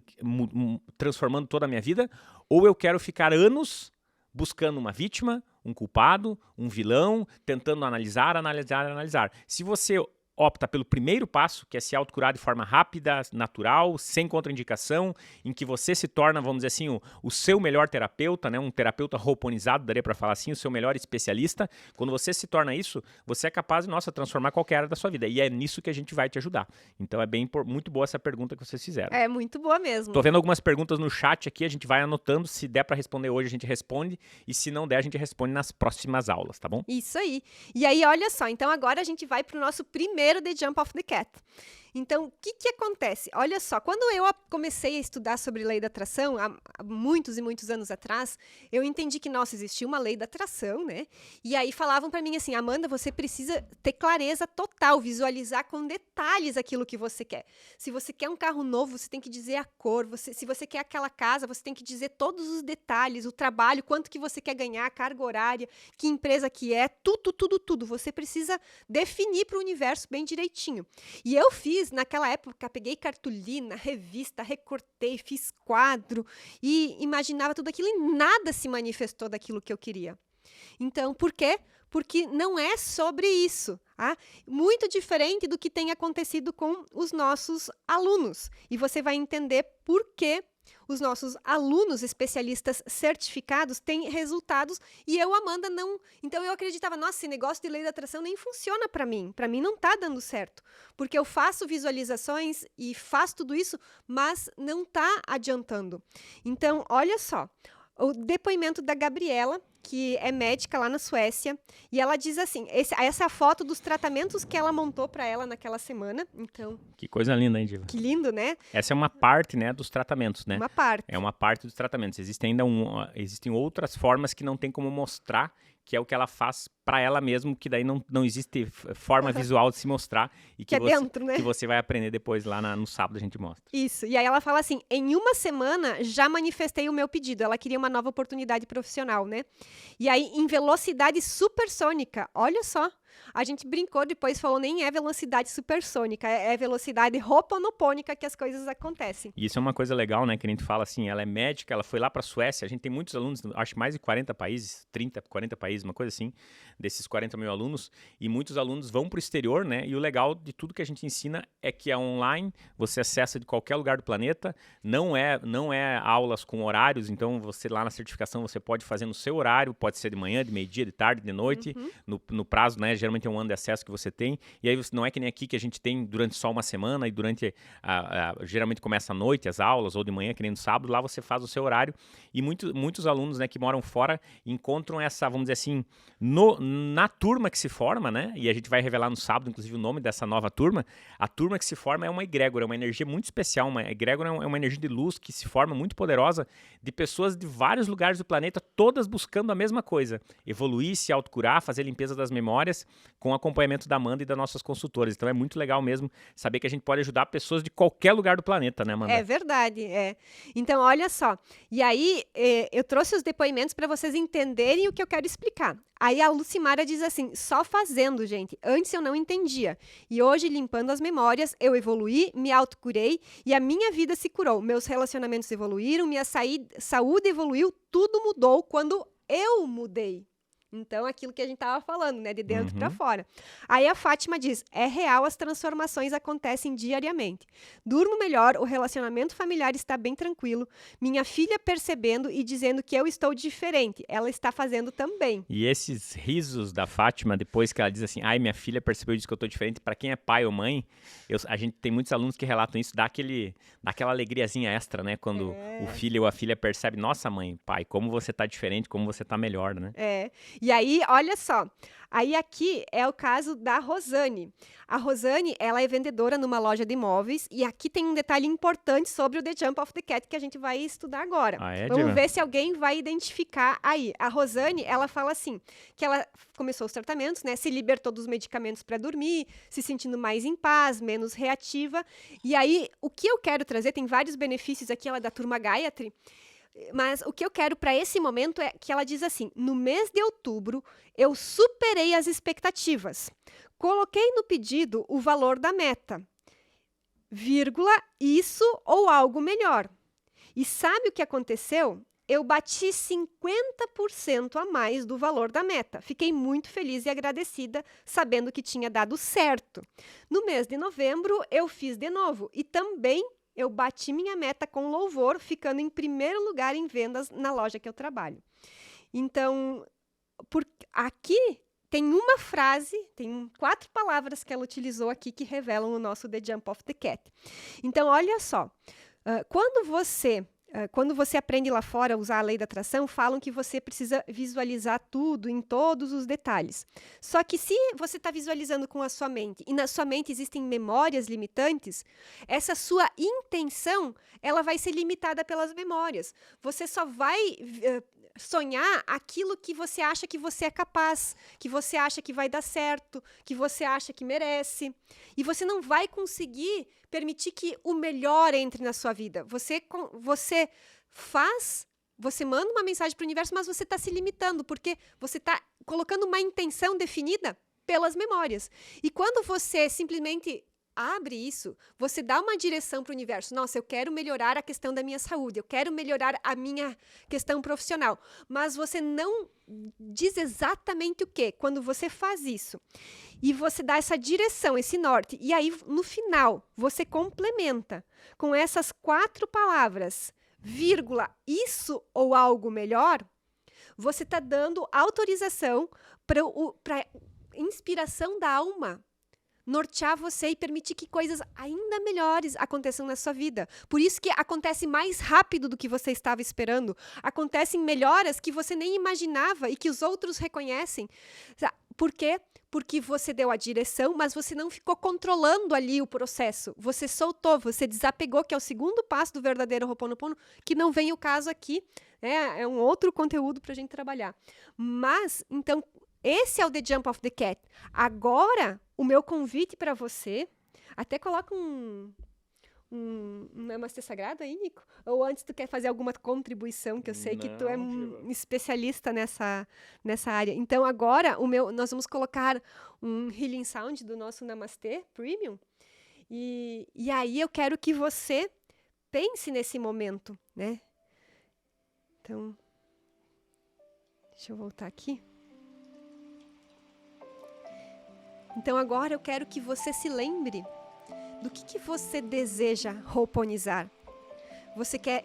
transformando toda a minha vida, ou eu quero ficar anos buscando uma vítima, um culpado, um vilão, tentando analisar. Se você opta pelo primeiro passo, que é se autocurar de forma rápida, natural, sem contraindicação, em que você se torna, vamos dizer assim, o seu melhor terapeuta, né? Um terapeuta ho'oponizado, daria para falar assim, o seu melhor especialista. Quando você se torna isso, você é capaz de, transformar qualquer área da sua vida. E é nisso que a gente vai te ajudar. Então é muito boa essa pergunta que vocês fizeram. É muito boa mesmo. Tô vendo algumas perguntas no chat aqui, a gente vai anotando. Se der para responder hoje, a gente responde. E se não der, a gente responde nas próximas aulas, tá bom? Isso aí. E aí, olha só, então agora a gente vai pro nosso primeiro The Jump of the Cat. Então, o que acontece? Olha só, quando eu comecei a estudar sobre lei da atração, há muitos e muitos anos atrás, eu entendi que, nossa, existia uma lei da atração, né? E aí falavam para mim assim, Amanda, você precisa ter clareza total, visualizar com detalhes aquilo que você quer. Se você quer um carro novo, você tem que dizer a cor. Se você quer aquela casa, você tem que dizer todos os detalhes, o trabalho, quanto que você quer ganhar, a carga horária, que empresa que é, tudo. Você precisa definir para o universo bem direitinho. E eu fiz, naquela época, peguei cartolina, revista, recortei, fiz quadro e imaginava tudo aquilo e nada se manifestou daquilo que eu queria. Então, por quê? Porque não é sobre isso. Tá? Muito diferente do que tem acontecido com os nossos alunos. E você vai entender por que os nossos alunos especialistas certificados têm resultados e eu, Amanda, não. Então eu acreditava, nossa, esse negócio de lei da atração nem funciona para mim não está dando certo, porque eu faço visualizações e faço tudo isso, mas não está adiantando. Então, olha só, o depoimento da Gabriela, que é médica lá na Suécia, e ela diz assim, essa é a foto dos tratamentos que ela montou para ela naquela semana, então... Que coisa linda, hein, Diva? Que lindo, né? Essa é uma parte, né, dos tratamentos, né? Uma parte. É uma parte dos tratamentos. Existem outras formas que não tem como mostrar, que é o que ela faz para ela mesma, que daí não existe forma visual de se mostrar e que, é dentro, né? Que você vai aprender depois lá no sábado a gente mostra. Isso, e aí ela fala assim, em uma semana já manifestei o meu pedido, ela queria uma nova oportunidade profissional, né? E aí em velocidade supersônica, olha só, a gente brincou depois, falou nem é velocidade supersônica, é velocidade ho'oponopônica que as coisas acontecem. E isso é uma coisa legal, né, que a gente fala assim, ela é médica, ela foi lá para a Suécia, a gente tem muitos alunos, acho mais de 40 países, 30, 40 países, uma coisa assim, desses 40 mil alunos, e muitos alunos vão para o exterior, né, e o legal de tudo que a gente ensina é que é online, você acessa de qualquer lugar do planeta, não é aulas com horários, então você lá na certificação você pode fazer no seu horário, pode ser de manhã, de meio-dia, de tarde, de noite, no prazo, né, geralmente é um ano de acesso que você tem, e aí não é que nem aqui que a gente tem durante só uma semana, e durante, geralmente começa à noite as aulas, ou de manhã, que nem no sábado, lá você faz o seu horário, e muitos alunos, né, que moram fora, encontram essa, vamos dizer assim, na turma que se forma, né, e a gente vai revelar no sábado, inclusive, o nome dessa nova turma, a turma que se forma é uma egrégora, é uma energia muito especial, uma egrégora é uma energia de luz que se forma muito poderosa, de pessoas de vários lugares do planeta, todas buscando a mesma coisa, evoluir, se autocurar, fazer limpeza das memórias, com acompanhamento da Amanda e das nossas consultoras. Então é muito legal mesmo saber que a gente pode ajudar pessoas de qualquer lugar do planeta, né, Amanda? É verdade, é. Então, olha só. E aí, eu trouxe os depoimentos para vocês entenderem o que eu quero explicar. Aí a Lucimara diz assim, só fazendo, gente. Antes eu não entendia. E hoje, limpando as memórias, eu evoluí, me autocurei e a minha vida se curou. Meus relacionamentos evoluíram, minha saúde evoluiu, tudo mudou quando eu mudei. Então, aquilo que a gente estava falando, né? De dentro para Uhum. fora. Aí a Fátima diz, é real, as transformações acontecem diariamente. Durmo melhor, o relacionamento familiar está bem tranquilo. Minha filha percebendo e dizendo que eu estou diferente. Ela está fazendo também. E esses risos da Fátima, depois que ela diz assim, ai, minha filha percebeu disso que eu tô diferente, pra quem é pai ou mãe, a gente tem muitos alunos que relatam isso, dá aquela alegriazinha extra, né? Quando o filho ou a filha percebe, nossa mãe, pai, como você tá diferente, como você tá melhor, né? É. E aí, olha só. Aí aqui é o caso da Rosane. A Rosane, ela é vendedora numa loja de imóveis e aqui tem um detalhe importante sobre o The Jump of the Cat que a gente vai estudar agora. Ah, é, Vamos Diva? ver se alguém vai identificar aí. A Rosane, ela fala assim, que ela começou os tratamentos, né? Se libertou dos medicamentos para dormir, se sentindo mais em paz, menos reativa. E aí, o que eu quero trazer, tem vários benefícios aqui, ela é da turma Gayatri, mas o que eu quero para esse momento é que ela diz assim: no mês de outubro, eu superei as expectativas. Coloquei no pedido o valor da meta, vírgula, isso ou algo melhor. E sabe o que aconteceu? Eu bati 50% a mais do valor da meta. Fiquei muito feliz e agradecida, sabendo que tinha dado certo. No mês de novembro, eu fiz de novo e também eu bati minha meta com louvor, ficando em primeiro lugar em vendas na loja que eu trabalho. Então, aqui tem uma frase, tem 4 palavras que ela utilizou aqui que revelam o nosso The Jump of the Cat. Então, olha só, quando você aprende lá fora a usar a lei da atração, falam que você precisa visualizar tudo em todos os detalhes. Só que se você está visualizando com a sua mente e na sua mente existem memórias limitantes, essa sua intenção ela vai ser limitada pelas memórias. Você só vai sonhar aquilo que você acha que você é capaz, que você acha que vai dar certo, que você acha que merece. E você não vai conseguir permitir que o melhor entre na sua vida. Você manda uma mensagem para o universo, mas você está se limitando, porque você está colocando uma intenção definida pelas memórias. E quando você simplesmente abre isso, você dá uma direção para o universo. Nossa, eu quero melhorar a questão da minha saúde, eu quero melhorar a minha questão profissional. Mas você não diz exatamente o quê. Quando você faz isso e você dá essa direção, esse norte, e aí no final você complementa com essas 4 palavras, vírgula, isso ou algo melhor, você está dando autorização para inspiração da alma nortear você e permitir que coisas ainda melhores aconteçam na sua vida. Por isso que acontece mais rápido do que você estava esperando. Acontecem melhoras que você nem imaginava e que os outros reconhecem. Por quê? Porque você deu a direção, mas você não ficou controlando ali o processo. Você soltou, você desapegou, que é o segundo passo do verdadeiro Ho'oponopono, que não vem o caso aqui. É um outro conteúdo para a gente trabalhar. Mas, então, esse é o The Jump of the Cat. Agora, o meu convite para você, até coloca um namastê sagrado aí, Nico? Ou antes tu quer fazer alguma contribuição, que eu sei que tu é um especialista nessa área. Então, agora, nós vamos colocar um Healing Sound do nosso Namastê Premium. E aí eu quero que você pense nesse momento, né? Então, deixa eu voltar aqui. Então agora eu quero que você se lembre do que você deseja ho'oponizar.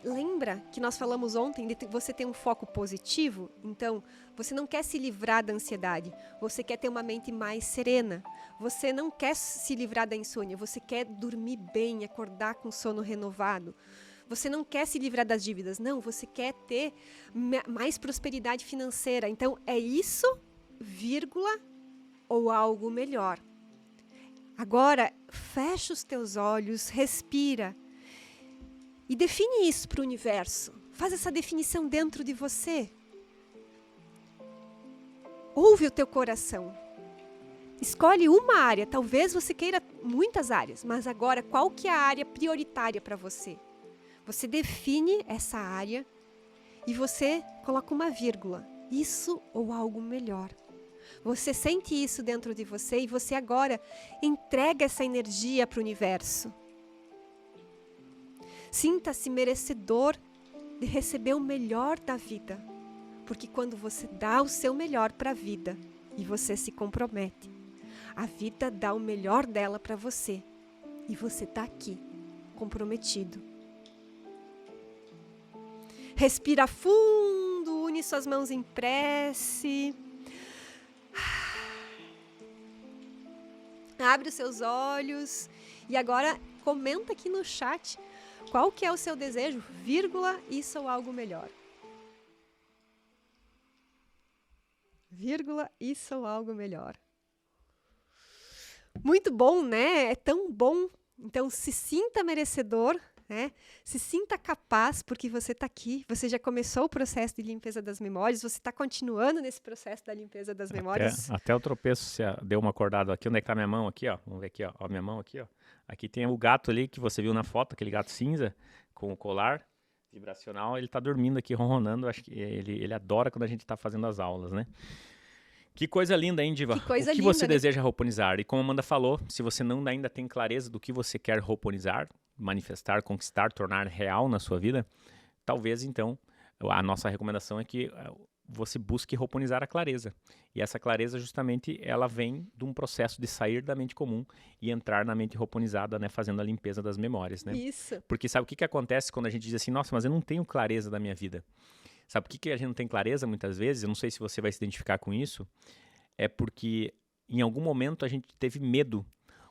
Lembra que nós falamos ontem de você ter um foco positivo? Então, você não quer se livrar da ansiedade, você quer ter uma mente mais serena, você não quer se livrar da insônia, você quer dormir bem, acordar com sono renovado. Você não quer se livrar das dívidas, não, você quer ter mais prosperidade financeira. Então, é isso, vírgula, ou algo melhor. Agora, fecha os teus olhos, respira e define isso para o universo. Faz essa definição dentro de você. Ouve o teu coração. Escolhe uma área. Talvez você queira muitas áreas, mas agora qual que é a área prioritária para você? Você define essa área e você coloca uma vírgula. Isso ou algo melhor. Você sente isso dentro de você e você agora entrega essa energia para o universo. Sinta-se merecedor de receber o melhor da vida, Porque quando você dá o seu melhor para a vida e você se compromete, a vida dá o melhor dela para você e você está aqui, comprometido. Respira fundo, une suas mãos em prece. Abre os seus olhos e agora comenta aqui no chat qual que é o seu desejo, vírgula, isso ou algo melhor. Vírgula, isso ou algo melhor. Muito bom, né? É tão bom. Então, se sinta merecedor, né? Se sinta capaz, porque você está aqui, você já começou o processo de limpeza das memórias, você está continuando nesse processo da limpeza das memórias. Até o tropeço, você deu uma acordada aqui. Onde é que tá minha mão aqui, ó? Vamos ver aqui, ó. Ó, minha mão aqui, ó. Aqui tem o gato ali que você viu na foto, aquele gato cinza com o colar vibracional. Ele tá dormindo aqui, ronronando. Acho que ele adora quando a gente tá fazendo as aulas, né? Que coisa linda, hein, Diva? Que coisa o que linda, você né? deseja hoponizar? E como a Amanda falou, se você não ainda tem clareza do que você quer hoponizar, manifestar, conquistar, tornar real na sua vida, talvez, então, a nossa recomendação é que você busque hoponizar a clareza. E essa clareza, justamente, ela vem de um processo de sair da mente comum e entrar na mente hoponizada, né, fazendo a limpeza das memórias, né? Isso. Porque sabe o que acontece quando a gente diz assim, nossa, mas eu não tenho clareza da minha vida? Sabe por que a gente não tem clareza muitas vezes? Eu não sei se você vai se identificar com isso. É porque em algum momento a gente teve medo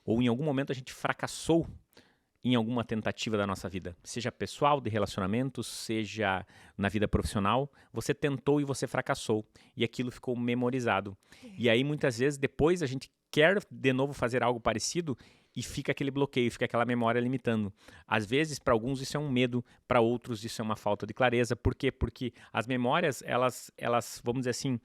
ou em algum momento a gente fracassou em alguma tentativa da nossa vida. Seja pessoal, de relacionamento, seja na vida profissional. Você tentou e você fracassou. E aquilo ficou memorizado. E aí muitas vezes depois a gente quer de novo fazer algo parecido e fica aquele bloqueio, fica aquela memória limitando. Às vezes, para alguns isso é um medo, para outros isso é uma falta de clareza. Por quê? Porque as memórias, elas, vamos dizer assim,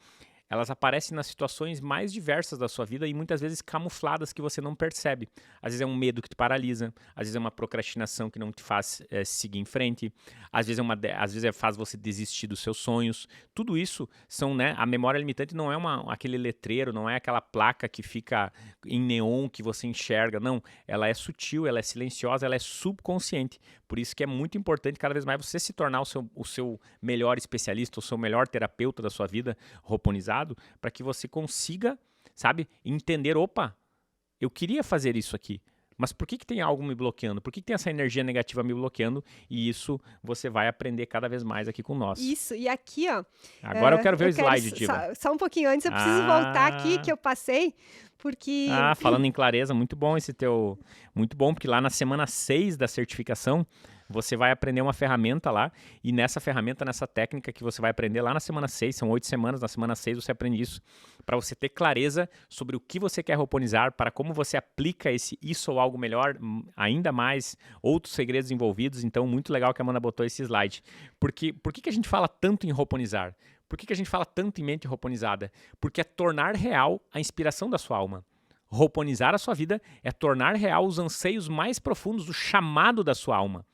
elas aparecem nas situações mais diversas da sua vida e muitas vezes camufladas que você não percebe. Às vezes é um medo que te paralisa, às vezes é uma procrastinação que não te faz seguir em frente, às vezes faz você desistir dos seus sonhos. Tudo isso são, né? A memória limitante não é aquele letreiro, não é aquela placa que fica em neon que você enxerga, não. Ela é sutil, ela é silenciosa, ela é subconsciente. Por isso que é muito importante cada vez mais você se tornar o seu melhor especialista, o seu melhor terapeuta da sua vida, hoponizado, para que você consiga, sabe, entender, opa, eu queria fazer isso aqui, mas por que tem algo me bloqueando? Por que tem essa energia negativa me bloqueando? E isso você vai aprender cada vez mais aqui com nós. Isso, e aqui, ó... Agora eu quero ver o slide, Diva. Só um pouquinho antes, eu preciso voltar aqui, que eu passei, porque... Falando em clareza, muito bom esse teu... Muito bom, porque lá na semana 6 da certificação, você vai aprender uma ferramenta lá, e nessa ferramenta, nessa técnica que você vai aprender lá na semana 6, são 8 semanas, na semana 6 você aprende isso, para você ter clareza sobre o que você quer hoponizar, para como você aplica isso ou algo melhor, ainda mais, outros segredos envolvidos. Então, muito legal que a Amanda botou esse slide. Por que a gente fala tanto em hoponizar? Por que a gente fala tanto em mente hoponizada? Porque é tornar real a inspiração da sua alma. Hoponizar a sua vida é tornar real os anseios mais profundos, o chamado da sua alma.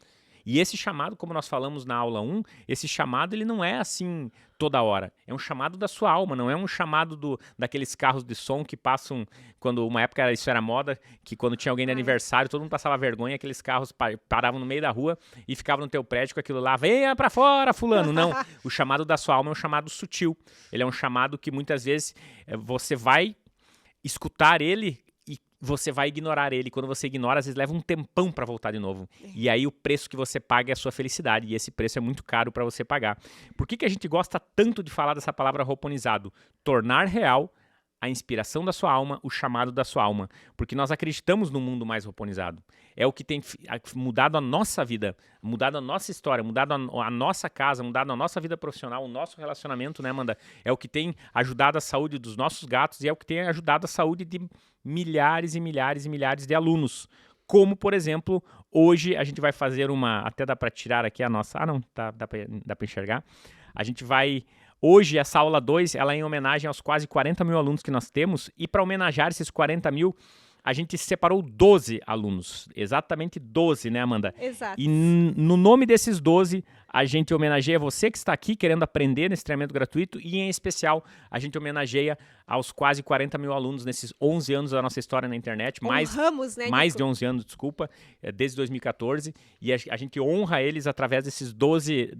E esse chamado, como nós falamos na aula 1, esse chamado ele não é assim toda hora. É um chamado da sua alma, não é um chamado daqueles carros de som que passam, quando uma época isso era moda, que quando tinha alguém de aniversário, todo mundo passava vergonha, aqueles carros paravam no meio da rua e ficavam no teu prédio com aquilo lá, venha pra fora, fulano. Não, o chamado da sua alma é um chamado sutil. Ele é um chamado que muitas vezes você vai escutar ele, você vai ignorar ele. Quando você ignora, às vezes leva um tempão para voltar de novo. E aí o preço que você paga é a sua felicidade. E esse preço é muito caro para você pagar. Por que a gente gosta tanto de falar dessa palavra hoponizado? Tornar real a inspiração da sua alma, o chamado da sua alma. Porque nós acreditamos num mundo mais hoponizado. É o que tem mudado a nossa vida, mudado a nossa história, mudado a nossa casa, mudado a nossa vida profissional, o nosso relacionamento, né, Amanda? É o que tem ajudado a saúde dos nossos gatos e é o que tem ajudado a saúde de milhares e milhares e milhares de alunos. Como, por exemplo, hoje a gente vai fazer até dá para tirar aqui a nossa... não, dá para enxergar. A gente vai... Hoje, essa aula 2, ela é em homenagem aos quase 40 mil alunos que nós temos, e para homenagear esses 40 mil, a gente separou 12 alunos. Exatamente 12, né, Amanda? Exato. E no nome desses 12, a gente homenageia você que está aqui querendo aprender nesse treinamento gratuito e, em especial, a gente homenageia aos quase 40 mil alunos nesses 11 anos da nossa história na internet. Honramos, né, mais Nico? de 11 anos, desculpa, desde 2014. E a gente honra eles através desses 12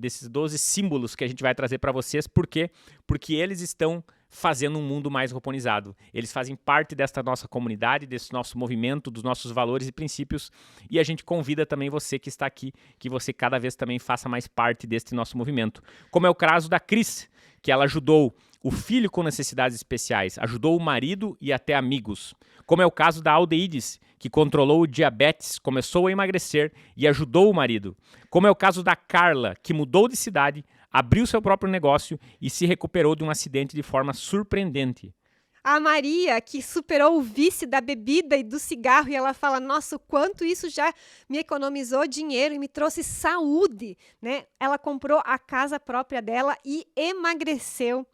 símbolos que a gente vai trazer para vocês. Por quê? Porque eles estão fazendo um mundo mais roponizado. Eles fazem parte desta nossa comunidade, desse nosso movimento, dos nossos valores e princípios, e a gente convida também você que está aqui, que você cada vez também faça mais parte deste nosso movimento. Como é o caso da Cris, que ela ajudou o filho com necessidades especiais, ajudou o marido e até amigos. Como é o caso da Aldeides, que controlou o diabetes, começou a emagrecer e ajudou o marido. Como é o caso da Carla, que mudou de cidade, abriu seu próprio negócio e se recuperou de um acidente de forma surpreendente. A Maria, que superou o vício da bebida e do cigarro, e ela fala, nossa, o quanto isso já me economizou dinheiro e me trouxe saúde, né? Ela comprou a casa própria dela e emagreceu.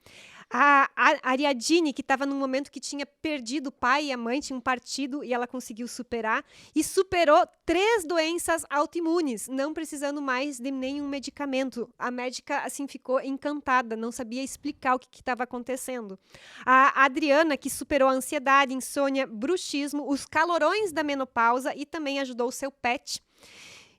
A Ariadne, que estava num momento que tinha perdido o pai e a mãe, tinham partido, e ela conseguiu superar, e superou 3 doenças autoimunes, não precisando mais de nenhum medicamento. A médica, assim, ficou encantada, não sabia explicar o que estava acontecendo. A Adriana, que superou a ansiedade, insônia, bruxismo, os calorões da menopausa e também ajudou o seu pet.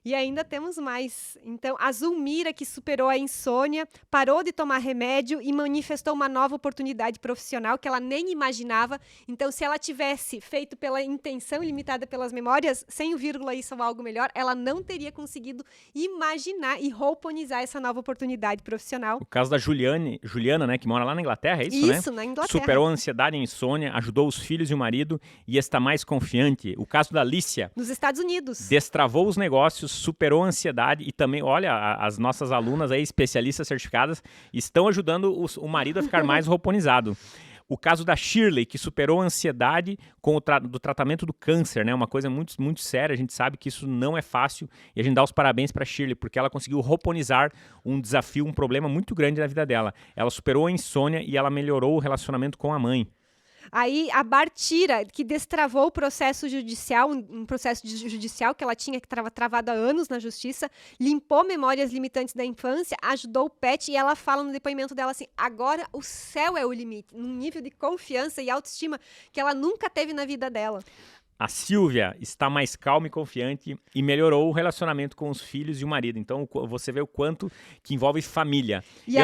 E ainda temos mais. Então, a Zulmira, que superou a insônia, parou de tomar remédio e manifestou uma nova oportunidade profissional que ela nem imaginava. Então, se ela tivesse feito pela intenção limitada pelas memórias, sem o vírgula isso ou algo melhor, ela não teria conseguido imaginar e rouponizar essa nova oportunidade profissional. O caso da Juliana, né, que mora lá na Inglaterra, é isso, né? Isso, na Inglaterra. Superou a ansiedade e a insônia, ajudou os filhos e o marido e está mais confiante. O caso da Alicia. Nos Estados Unidos. Destravou os negócios, superou a ansiedade e também, olha, as nossas alunas aí, especialistas certificadas, estão ajudando o marido a ficar mais roponizado. O caso da Shirley, que superou a ansiedade com do tratamento do câncer, né? Uma coisa muito, muito séria. A gente sabe que isso não é fácil e a gente dá os parabéns para a Shirley, porque ela conseguiu roponizar um desafio, um problema muito grande na vida dela. Ela superou a insônia e ela melhorou o relacionamento com a mãe. Aí a Bartira, que destravou o processo judicial, um processo judicial que ela tinha, que estava travado há anos na justiça, limpou memórias limitantes da infância, ajudou o pet, e ela fala no depoimento dela assim, agora o céu é o limite, num nível de confiança e autoestima que ela nunca teve na vida dela. A Silvia está mais calma e confiante e melhorou o relacionamento com os filhos e o marido. Então, você vê o quanto que envolve família. E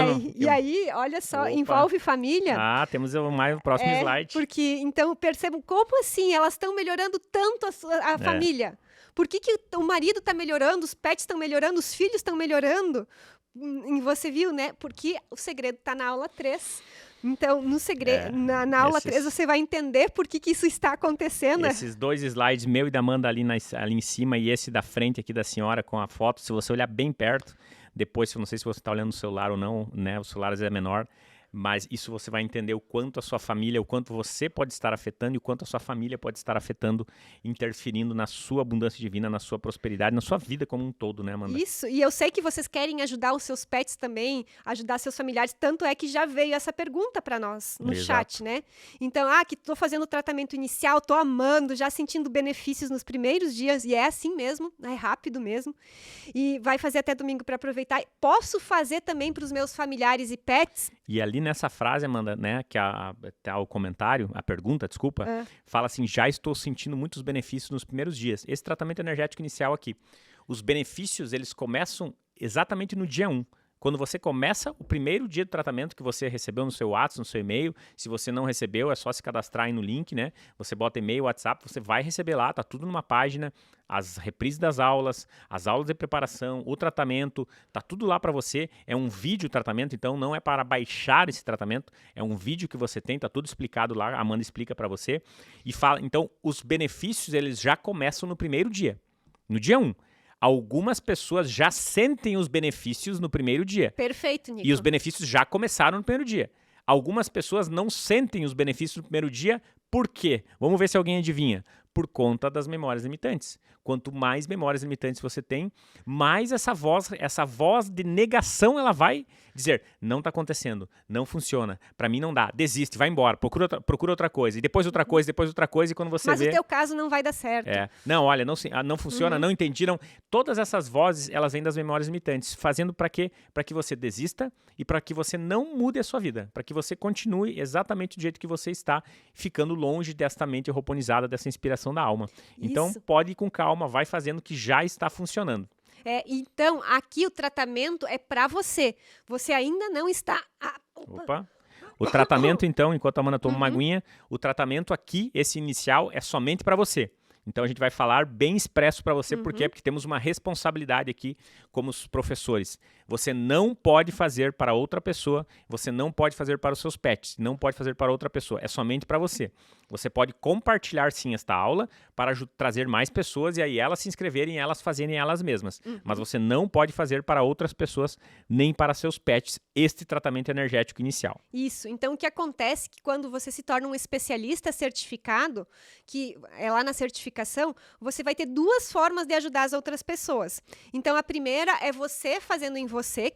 aí, olha só, envolve família. Ah, temos mais o próximo slide. Porque, então, percebam como assim elas estão melhorando tanto a família. Por que o marido está melhorando, os pets estão melhorando, os filhos estão melhorando? E você viu, né? Porque o segredo está na aula 3. Então, no segredo, na aula 3, você vai entender por que isso está acontecendo. Esses 2 slides, meu e da Amanda ali em cima, e esse da frente aqui da senhora com a foto, se você olhar bem perto, depois, eu não sei se você está olhando no celular ou não, né? O celular às vezes é menor, mas isso você vai entender o quanto a sua família, o quanto você pode estar afetando e o quanto a sua família pode estar afetando, interferindo na sua abundância divina, na sua prosperidade, na sua vida como um todo, né, Amanda? Isso, e eu sei que vocês querem ajudar os seus pets também, ajudar seus familiares, tanto é que já veio essa pergunta para nós no chat, né? Então, que estou fazendo o tratamento inicial, estou amando, já sentindo benefícios nos primeiros dias, e é assim mesmo, é rápido mesmo, e vai fazer até domingo para aproveitar. Posso fazer também para os meus familiares e pets? E ali nessa frase, Amanda, né, que tá o comentário, a pergunta, desculpa, fala assim, já estou sentindo muitos benefícios nos primeiros dias. Esse tratamento energético inicial aqui, os benefícios, eles começam exatamente no dia 1. Quando você começa o primeiro dia do tratamento que você recebeu no seu WhatsApp, no seu e-mail, se você não recebeu, é só se cadastrar aí no link, né? Você bota e-mail, WhatsApp, você vai receber lá, tá tudo numa página, as reprises das aulas, as aulas de preparação, o tratamento, tá tudo lá para você. É um vídeo tratamento, então não é para baixar esse tratamento, é um vídeo que você tem, tá tudo explicado lá, a Amanda explica para você. E fala, então, os benefícios, eles já começam no primeiro dia, no dia 1. Algumas pessoas já sentem os benefícios no primeiro dia. Perfeito, Nico. E os benefícios já começaram no primeiro dia. Algumas pessoas não sentem os benefícios no primeiro dia. Por quê? Vamos ver se alguém adivinha. por conta das memórias limitantes. Quanto mais memórias limitantes você tem, mais essa voz de negação, ela vai dizer, não está acontecendo, não funciona, para mim não dá, desiste, vai embora, procura outra coisa, e depois outra coisa, e quando você vê... Mas o teu caso não vai dar certo. Não, olha, não funciona, não entendi, não. Todas essas vozes, elas vêm das memórias limitantes, fazendo para quê? Para que você desista e para que você não mude a sua vida, para que você continue exatamente do jeito que você está, ficando longe desta mente roponizada, dessa inspiração da alma. Então, pode ir com calma, vai fazendo que já está funcionando. Então, aqui o tratamento é para você. Você ainda não está... Opa! O tratamento, então, enquanto a Amanda toma uma aguinha, o tratamento aqui, esse inicial, é somente para você. Então, a gente vai falar bem expresso para você, por quê? Porque temos uma responsabilidade aqui como os professores. Você não pode fazer para outra pessoa, você não pode fazer para os seus pets, não pode fazer para outra pessoa, é somente para você. Você pode compartilhar, sim, esta aula para trazer mais pessoas e aí elas se inscreverem e elas fazerem elas mesmas. Mas você não pode fazer para outras pessoas, nem para seus pets, este tratamento energético inicial. Isso. Então, o que acontece é que quando você se torna um especialista certificado, que é lá na certificação, você vai ter duas formas de ajudar as outras pessoas. Então, a primeira é você fazendo em você,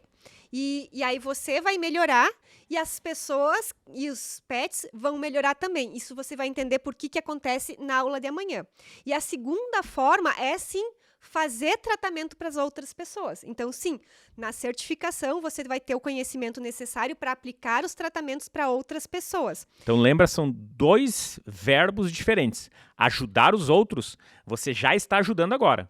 e aí você vai melhorar e as pessoas e os pets vão melhorar também. Isso você vai entender por que acontece na aula de amanhã. E a segunda forma é, sim, fazer tratamento para as outras pessoas. Então, sim, na certificação você vai ter o conhecimento necessário para aplicar os tratamentos para outras pessoas. Então, lembra, são dois verbos diferentes. Ajudar os outros, você já está ajudando agora.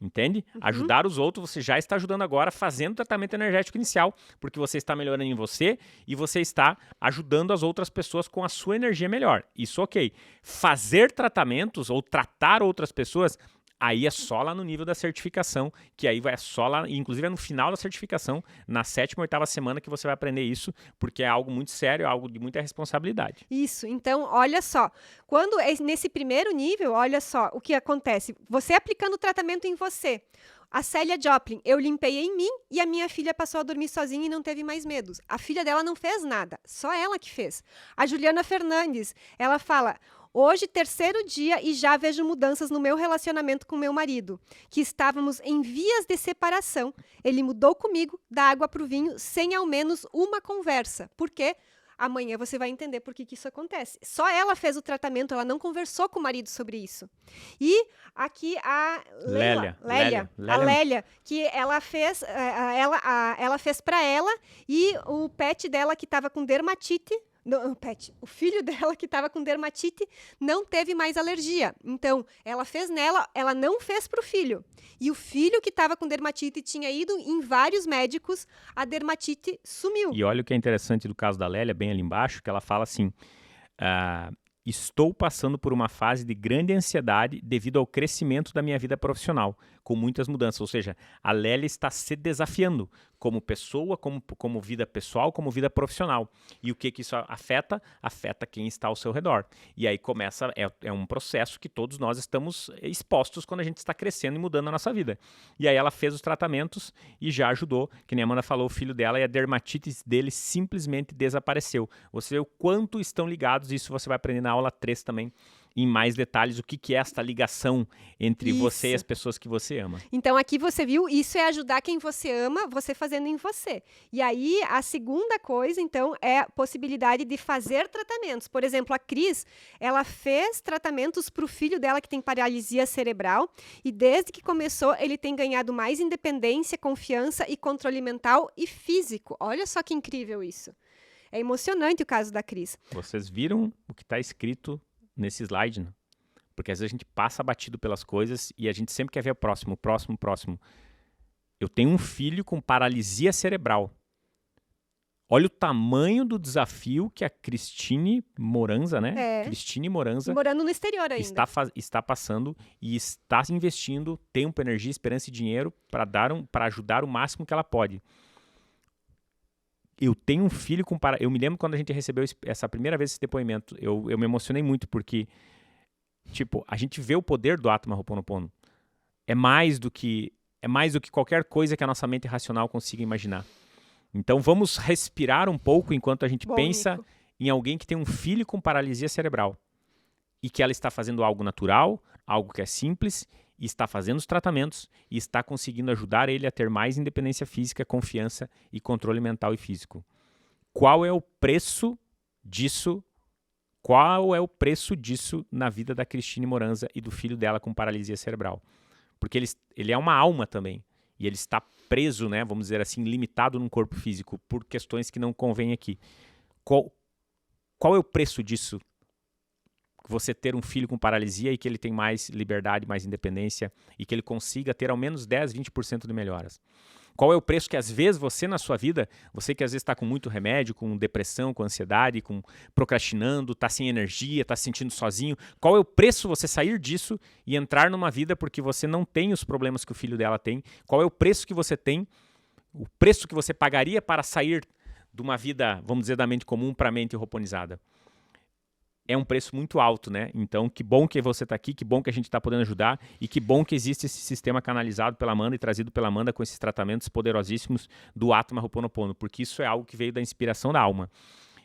Entende? Ajudar os outros, você já está ajudando agora fazendo o tratamento energético inicial, porque você está melhorando em você e você está ajudando as outras pessoas com a sua energia melhor. Isso ok. Fazer tratamentos ou tratar outras pessoas, aí é só lá no nível da certificação, que aí vai só lá, inclusive é no final da certificação, na 7ª ou 8ª semana que você vai aprender isso, porque é algo muito sério, algo de muita responsabilidade. Isso, então, olha só, quando é nesse primeiro nível, olha só o que acontece, você aplicando o tratamento em você, a Célia Joplin, eu limpei em mim e a minha filha passou a dormir sozinha e não teve mais medos. A filha dela não fez nada, só ela que fez. A Juliana Fernandes, ela fala... Hoje, 3º dia e já vejo mudanças no meu relacionamento com meu marido, que estávamos em vias de separação. Ele mudou comigo da água para o vinho sem ao menos uma conversa. Por quê? Amanhã você vai entender por que isso acontece. Só ela fez o tratamento, ela não conversou com o marido sobre isso. E aqui a Lélia, que ela fez, ela fez para ela e o pet dela que estava com dermatite. O filho dela que estava com dermatite não teve mais alergia. Então, ela fez nela, ela não fez para o filho. E o filho que estava com dermatite tinha ido em vários médicos, a dermatite sumiu. E olha o que é interessante do caso da Lélia, bem ali embaixo, que ela fala assim, estou passando por uma fase de grande ansiedade devido ao crescimento da minha vida profissional, com muitas mudanças. Ou seja, a Lélia está se desafiando como pessoa, como vida pessoal, como vida profissional. E o que isso afeta? Afeta quem está ao seu redor. E aí começa, é um processo que todos nós estamos expostos quando a gente está crescendo e mudando a nossa vida. E aí ela fez os tratamentos e já ajudou, que nem a Amanda falou, o filho dela e a dermatite dele simplesmente desapareceu. Você vê o quanto estão ligados, isso você vai aprender na aula 3 também, em mais detalhes, o que é esta ligação entre você e as pessoas que você ama. Então, aqui você viu, isso é ajudar quem você ama, você fazendo em você. E aí, a segunda coisa, então, é a possibilidade de fazer tratamentos. Por exemplo, a Cris, ela fez tratamentos para o filho dela que tem paralisia cerebral e desde que começou, ele tem ganhado mais independência, confiança e controle mental e físico. Olha só que incrível isso. É emocionante o caso da Cris. Vocês viram o que está escrito nesse slide, né? Porque às vezes a gente passa batido pelas coisas e a gente sempre quer ver o próximo. Eu tenho um filho com paralisia cerebral. Olha o tamanho do desafio que a Cristine Moranza, né? Cristine Moranza. Morando no exterior ainda. Está passando e está investindo tempo, energia, esperança e dinheiro para ajudar o máximo que ela pode. Eu tenho um filho com Eu me lembro quando a gente recebeu essa primeira vez esse depoimento, eu me emocionei muito porque, tipo, a gente vê o poder do Atma Ho'oponopono. É mais do que qualquer coisa que a nossa mente racional consiga imaginar. Então vamos respirar um pouco enquanto a gente pensa em alguém que tem um filho com paralisia cerebral. e que ela está fazendo algo natural, algo que é simples, e está fazendo os tratamentos e está conseguindo ajudar ele a ter mais independência física, confiança e controle mental e físico. Qual é o preço disso? Qual é o preço disso na vida da Cristine Moranza e do filho dela com paralisia cerebral? Porque ele é uma alma também. E ele está preso, né, vamos dizer assim, limitado num corpo físico por questões que não convêm aqui. Qual é o preço disso? Você ter um filho com paralisia e que ele tem mais liberdade, mais independência e que ele consiga ter ao menos 10, 20% de melhoras. Qual é o preço que às vezes você na sua vida, você que às vezes está com muito remédio, com depressão, com ansiedade, com procrastinando, está sem energia, está se sentindo sozinho, qual é o preço você sair disso e entrar numa vida porque você não tem os problemas que o filho dela tem? Qual é o preço que você tem, o preço que você pagaria para sair de uma vida, vamos dizer, da mente comum para a mente roponizada? É um preço muito alto, né? Então, que bom que você está aqui, que bom que a gente está podendo ajudar e que bom que existe esse sistema canalizado pela Amanda e trazido pela Amanda com esses tratamentos poderosíssimos do Atma Ho'oponopono, porque isso é algo que veio da inspiração da alma.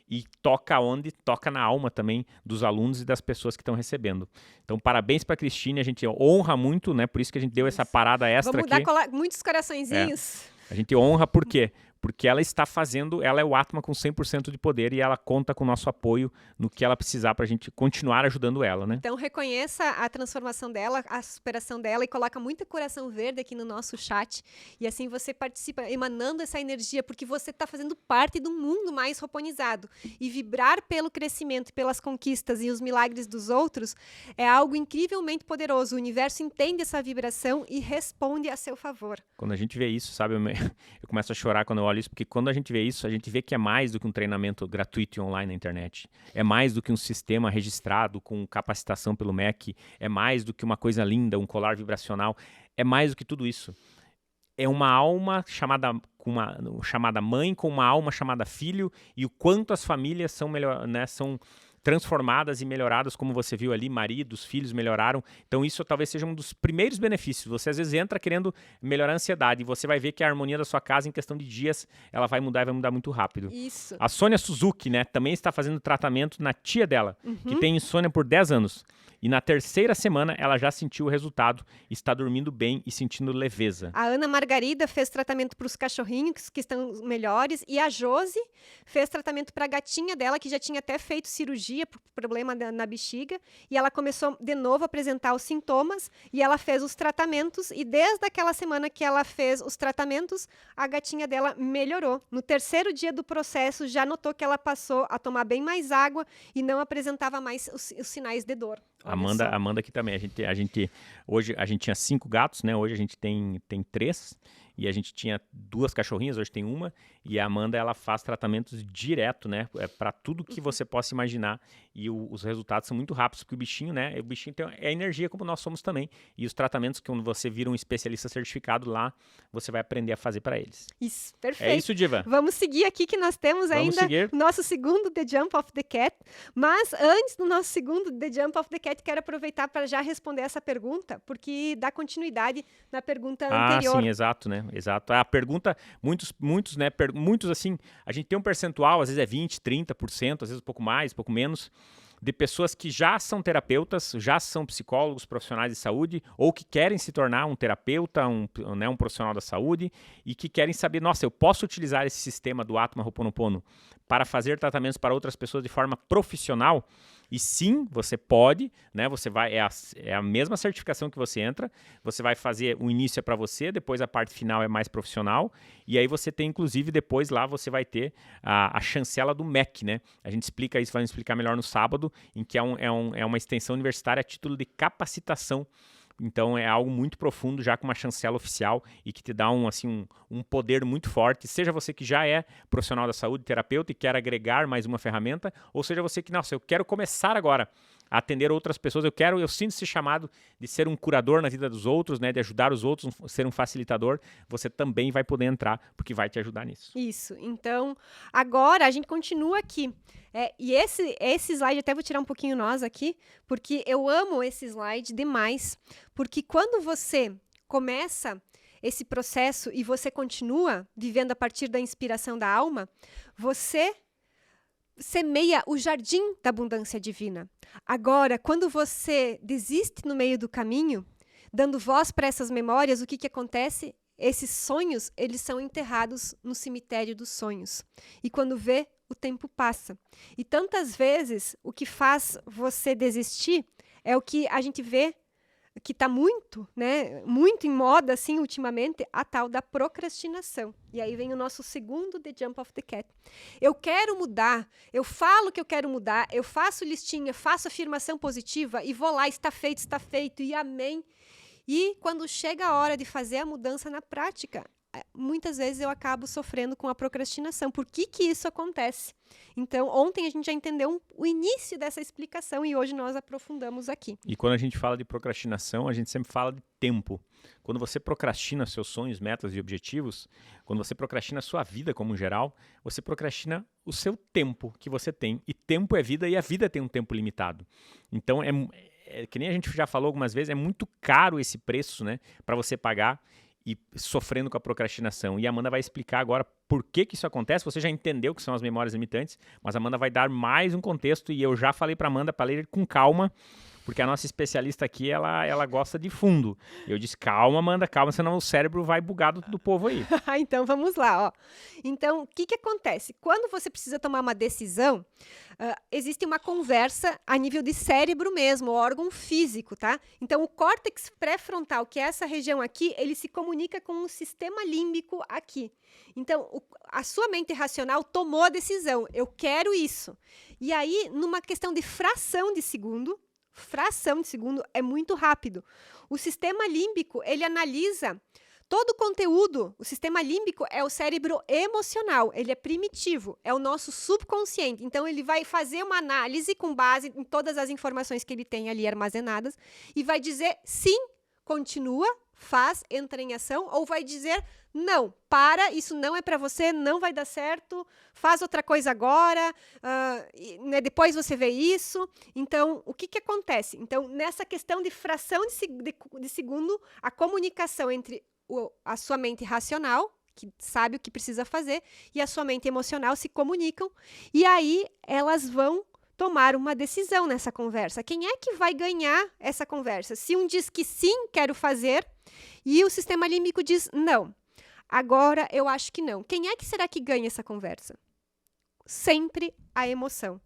E toca onde? Toca na alma também dos alunos e das pessoas que estão recebendo. Então, parabéns para a Cristine, a gente honra muito, né? Por isso que a gente deu essa parada extra aqui. Vamos dar muitos coraçõezinhos. A gente honra por quê? Porque ela está fazendo, ela é o Atma com 100% de poder e ela conta com o nosso apoio no que ela precisar para a gente continuar ajudando ela, né? Então reconheça a transformação dela, a superação dela e coloca muito coração verde aqui no nosso chat e assim você participa emanando essa energia porque você está fazendo parte do mundo mais roponizado e vibrar pelo crescimento, pelas conquistas e os milagres dos outros é algo incrivelmente poderoso. O universo entende essa vibração e responde a seu favor. Quando a gente vê isso, sabe, eu começo a chorar quando eu olho isso, porque quando a gente vê isso, a gente vê que é mais do que um treinamento gratuito e online na internet. É mais do que um sistema registrado com capacitação pelo MEC. É mais do que uma coisa linda, um colar vibracional. É mais do que tudo isso. É uma alma chamada mãe com uma alma chamada filho e o quanto as famílias são transformadas e melhoradas, como você viu ali, maridos, filhos melhoraram. Então isso talvez seja um dos primeiros benefícios. Você às vezes entra querendo melhorar a ansiedade e você vai ver que a harmonia da sua casa em questão de dias, ela vai mudar e vai mudar muito rápido. Isso. A Sônia Suzuki, né, também está fazendo tratamento na tia dela, que tem insônia por 10 anos. E na terceira semana ela já sentiu o resultado, está dormindo bem e sentindo leveza. A Ana Margarida fez tratamento para os cachorrinhos que estão melhores e a Josi fez tratamento para a gatinha dela que já tinha até feito cirurgia por problema na bexiga e ela começou de novo a apresentar os sintomas e ela fez os tratamentos e desde aquela semana que ela fez os tratamentos, a gatinha dela melhorou. No terceiro dia do processo já notou que ela passou a tomar bem mais água e não apresentava mais os sinais de dor. Amanda aqui também. Hoje a gente tinha 5 gatos, né? Hoje a gente tem 3 e a gente tinha 2 cachorrinhas, hoje tem uma. E a Amanda, ela faz tratamentos direto, né? Para tudo que você possa imaginar. E os resultados são muito rápidos, porque o bichinho, né? O bichinho é energia como nós somos também. E os tratamentos, quando você vira um especialista certificado lá, você vai aprender a fazer para eles. Isso, perfeito. É isso, Diva. Vamos seguir aqui que nós temos ainda o nosso segundo The Jump of the Cat. Mas antes do nosso segundo The Jump of the Cat, quero aproveitar para já responder essa pergunta, porque dá continuidade na pergunta anterior. Ah, sim, exato, né? Exato. A pergunta, muitos, né? Muitos, assim, a gente tem um percentual, às vezes é 20%, 30%, às vezes um pouco mais, um pouco menos, de pessoas que já são terapeutas, já são psicólogos, profissionais de saúde, ou que querem se tornar um terapeuta, um profissional da saúde, e que querem saber, nossa, eu posso utilizar esse sistema do Atma Ho'oponopono para fazer tratamentos para outras pessoas de forma profissional? E sim, você pode, né? Você vai, é a mesma certificação que você entra, você vai fazer o início é para você, depois a parte final é mais profissional, e aí você tem, inclusive, depois lá você vai ter a chancela do MEC, né? A gente explica isso, vai explicar melhor no sábado, em que é uma extensão universitária a título de capacitação. Então é algo muito profundo, já com uma chancela oficial e que te dá um poder muito forte. Seja você que já é profissional da saúde, terapeuta e quer agregar mais uma ferramenta, ou seja você que, nossa, eu quero começar agora a atender outras pessoas, eu sinto esse chamado de ser um curador na vida dos outros, né, de ajudar os outros, ser um facilitador, você também vai poder entrar, porque vai te ajudar nisso. Isso, então agora a gente continua aqui. E esse slide, até vou tirar um pouquinho nós aqui, porque eu amo esse slide demais, porque quando você começa esse processo e você continua vivendo a partir da inspiração da alma, você semeia o jardim da abundância divina. Agora, quando você desiste no meio do caminho, dando voz para essas memórias, o que acontece? Esses sonhos, eles são enterrados no cemitério dos sonhos. E quando vê, o tempo passa. E tantas vezes, o que faz você desistir é o que a gente vê que está muito, né, muito em moda, assim, ultimamente, a tal da procrastinação. E aí vem o nosso segundo The Jump of the Cat. Eu quero mudar, eu falo que eu quero mudar, eu faço listinha, faço afirmação positiva e vou lá, está feito, e amém. E quando chega a hora de fazer a mudança na prática, muitas vezes eu acabo sofrendo com a procrastinação. Por que isso acontece? Então, ontem a gente já entendeu o início dessa explicação e hoje nós aprofundamos aqui. E quando a gente fala de procrastinação, a gente sempre fala de tempo. Quando você procrastina seus sonhos, metas e objetivos, quando você procrastina a sua vida como geral, você procrastina o seu tempo que você tem. E tempo é vida e a vida tem um tempo limitado. Então, que nem a gente já falou algumas vezes, é muito caro esse preço, né, para você pagar e sofrendo com a procrastinação. E a Amanda vai explicar agora por que isso acontece. Você já entendeu que são as memórias limitantes, mas a Amanda vai dar mais um contexto e eu já falei para a Amanda para ler com calma, porque a nossa especialista aqui, ela gosta de fundo. Eu disse, calma, Amanda, calma, senão o cérebro vai bugar do povo aí. Então, vamos lá, ó. Então, o que acontece? Quando você precisa tomar uma decisão, existe uma conversa a nível de cérebro mesmo, órgão físico, tá? Então, o córtex pré-frontal, que é essa região aqui, ele se comunica com o sistema límbico aqui. Então, a sua mente racional tomou a decisão, eu quero isso. E aí, numa questão de fração de segundo é muito rápido. O sistema límbico, ele analisa todo o conteúdo. O sistema límbico é o cérebro emocional, ele é primitivo, é o nosso subconsciente. Então, ele vai fazer uma análise com base em todas as informações que ele tem ali armazenadas e vai dizer sim, continua, faz, entra em ação, ou vai dizer não, para, isso não é para você, não vai dar certo, faz outra coisa agora, né, depois você vê isso. Então, o que acontece? Então, nessa questão de fração de segundo, a comunicação entre a sua mente racional, que sabe o que precisa fazer, e a sua mente emocional se comunicam, e aí elas vão tomar uma decisão nessa conversa. Quem é que vai ganhar essa conversa? Se um diz que sim, quero fazer, e o sistema límbico diz não. Agora eu acho que não. Quem é que será que ganha essa conversa? Sempre a emoção.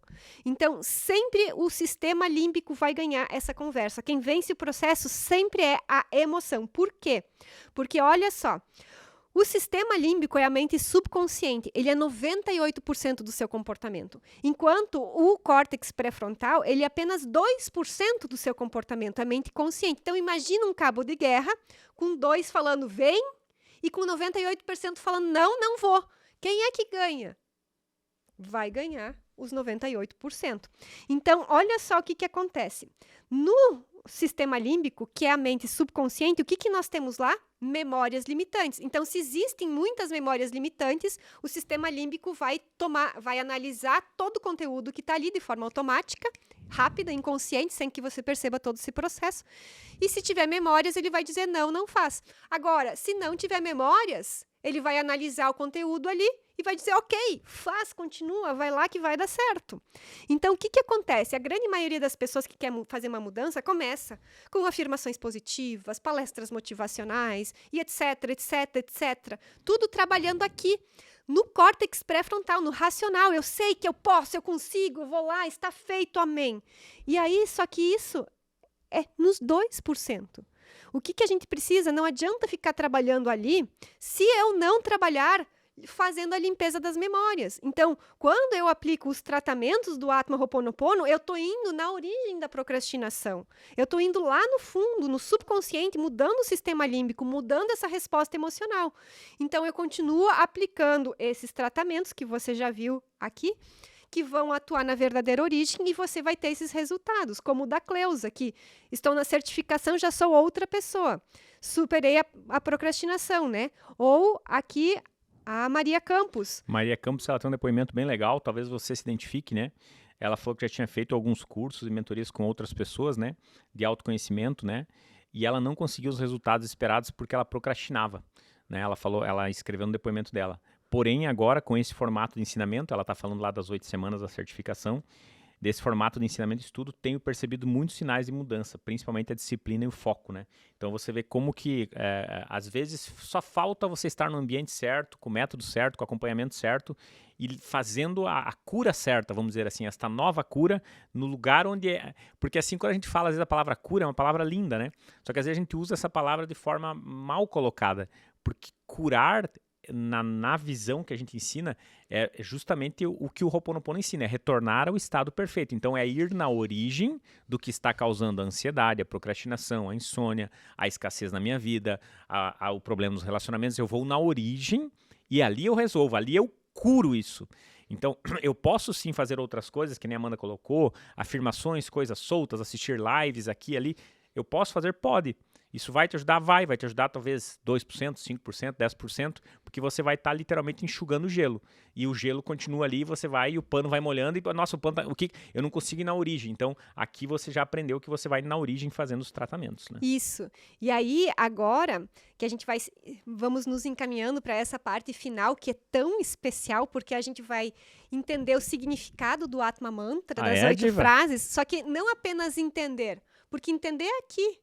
Então, sempre o sistema límbico vai ganhar essa conversa. Quem vence o processo sempre é a emoção. Por quê? Porque, olha só, o sistema límbico é a mente subconsciente. Ele é 98% do seu comportamento. Enquanto o córtex pré-frontal, ele é apenas 2% do seu comportamento, a mente consciente. Então, imagina um cabo de guerra com 2 falando vem e com 98% falando não, não vou. Quem é que ganha? Vai ganhar os 98%. Então, olha só o que acontece. No sistema límbico, que é a mente subconsciente, o que nós temos lá? Memórias limitantes. Então, se existem muitas memórias limitantes, o sistema límbico vai analisar todo o conteúdo que está ali de forma automática, rápida, inconsciente, sem que você perceba todo esse processo. E se tiver memórias, ele vai dizer não, não faz. Agora, se não tiver memórias, ele vai analisar o conteúdo ali e vai dizer, ok, faz, continua, vai lá que vai dar certo. Então, o que acontece? A grande maioria das pessoas que quer fazer uma mudança começa com afirmações positivas, palestras motivacionais e etc, etc, etc. Tudo trabalhando aqui no córtex pré-frontal, no racional. Eu sei que eu posso, eu consigo, eu vou lá, está feito, amém. E aí, só que isso é nos 2%. O que a gente precisa? Não adianta ficar trabalhando ali se eu não trabalhar fazendo a limpeza das memórias. Então, quando eu aplico os tratamentos do Atma Ho'oponopono, eu estou indo na origem da procrastinação. Eu estou indo lá no fundo, no subconsciente, mudando o sistema límbico, mudando essa resposta emocional. Então, eu continuo aplicando esses tratamentos que você já viu aqui, que vão atuar na verdadeira origem e você vai ter esses resultados, como o da Cleusa, que estou na certificação, já sou outra pessoa. Superei a procrastinação, né? Ou aqui a Maria Campos. Maria Campos, ela tem um depoimento bem legal, talvez você se identifique, né? Ela falou que já tinha feito alguns cursos e mentorias com outras pessoas, né? De autoconhecimento, né? E ela não conseguiu os resultados esperados porque ela procrastinava, né? Ela escreveu no depoimento dela. Porém, agora, com esse formato de ensinamento, ela está falando lá das 8 semanas da certificação, desse formato de ensinamento e estudo, tenho percebido muitos sinais de mudança, principalmente a disciplina e o foco, né? Então você vê como que, às vezes, só falta você estar no ambiente certo, com o método certo, com o acompanhamento certo e fazendo a cura certa, vamos dizer assim, esta nova cura no lugar onde é. Porque assim, quando a gente fala, às vezes, a palavra cura é uma palavra linda, né? Só que às vezes a gente usa essa palavra de forma mal colocada, porque curar na visão que a gente ensina, é justamente o que o Ho'oponopono ensina, é retornar ao estado perfeito. Então, é ir na origem do que está causando a ansiedade, a procrastinação, a insônia, a escassez na minha vida, o problema nos relacionamentos. Eu vou na origem e ali eu resolvo, ali eu curo isso. Então, eu posso sim fazer outras coisas, que nem a Amanda colocou, afirmações, coisas soltas, assistir lives aqui e ali. Eu posso fazer? Pode. Isso vai te ajudar? Vai te ajudar talvez 2%, 5%, 10%, porque você vai estar literalmente enxugando o gelo. E o gelo continua ali, você vai e o pano vai molhando e, nossa, o pano eu não consigo ir na origem. Então, aqui você já aprendeu que você vai na origem fazendo os tratamentos, né? Isso. E aí, agora que a gente vamos nos encaminhando para essa parte final, que é tão especial, porque a gente vai entender o significado do Atma Mantra, das 8 frases, só que não apenas entender, porque entender é aqui,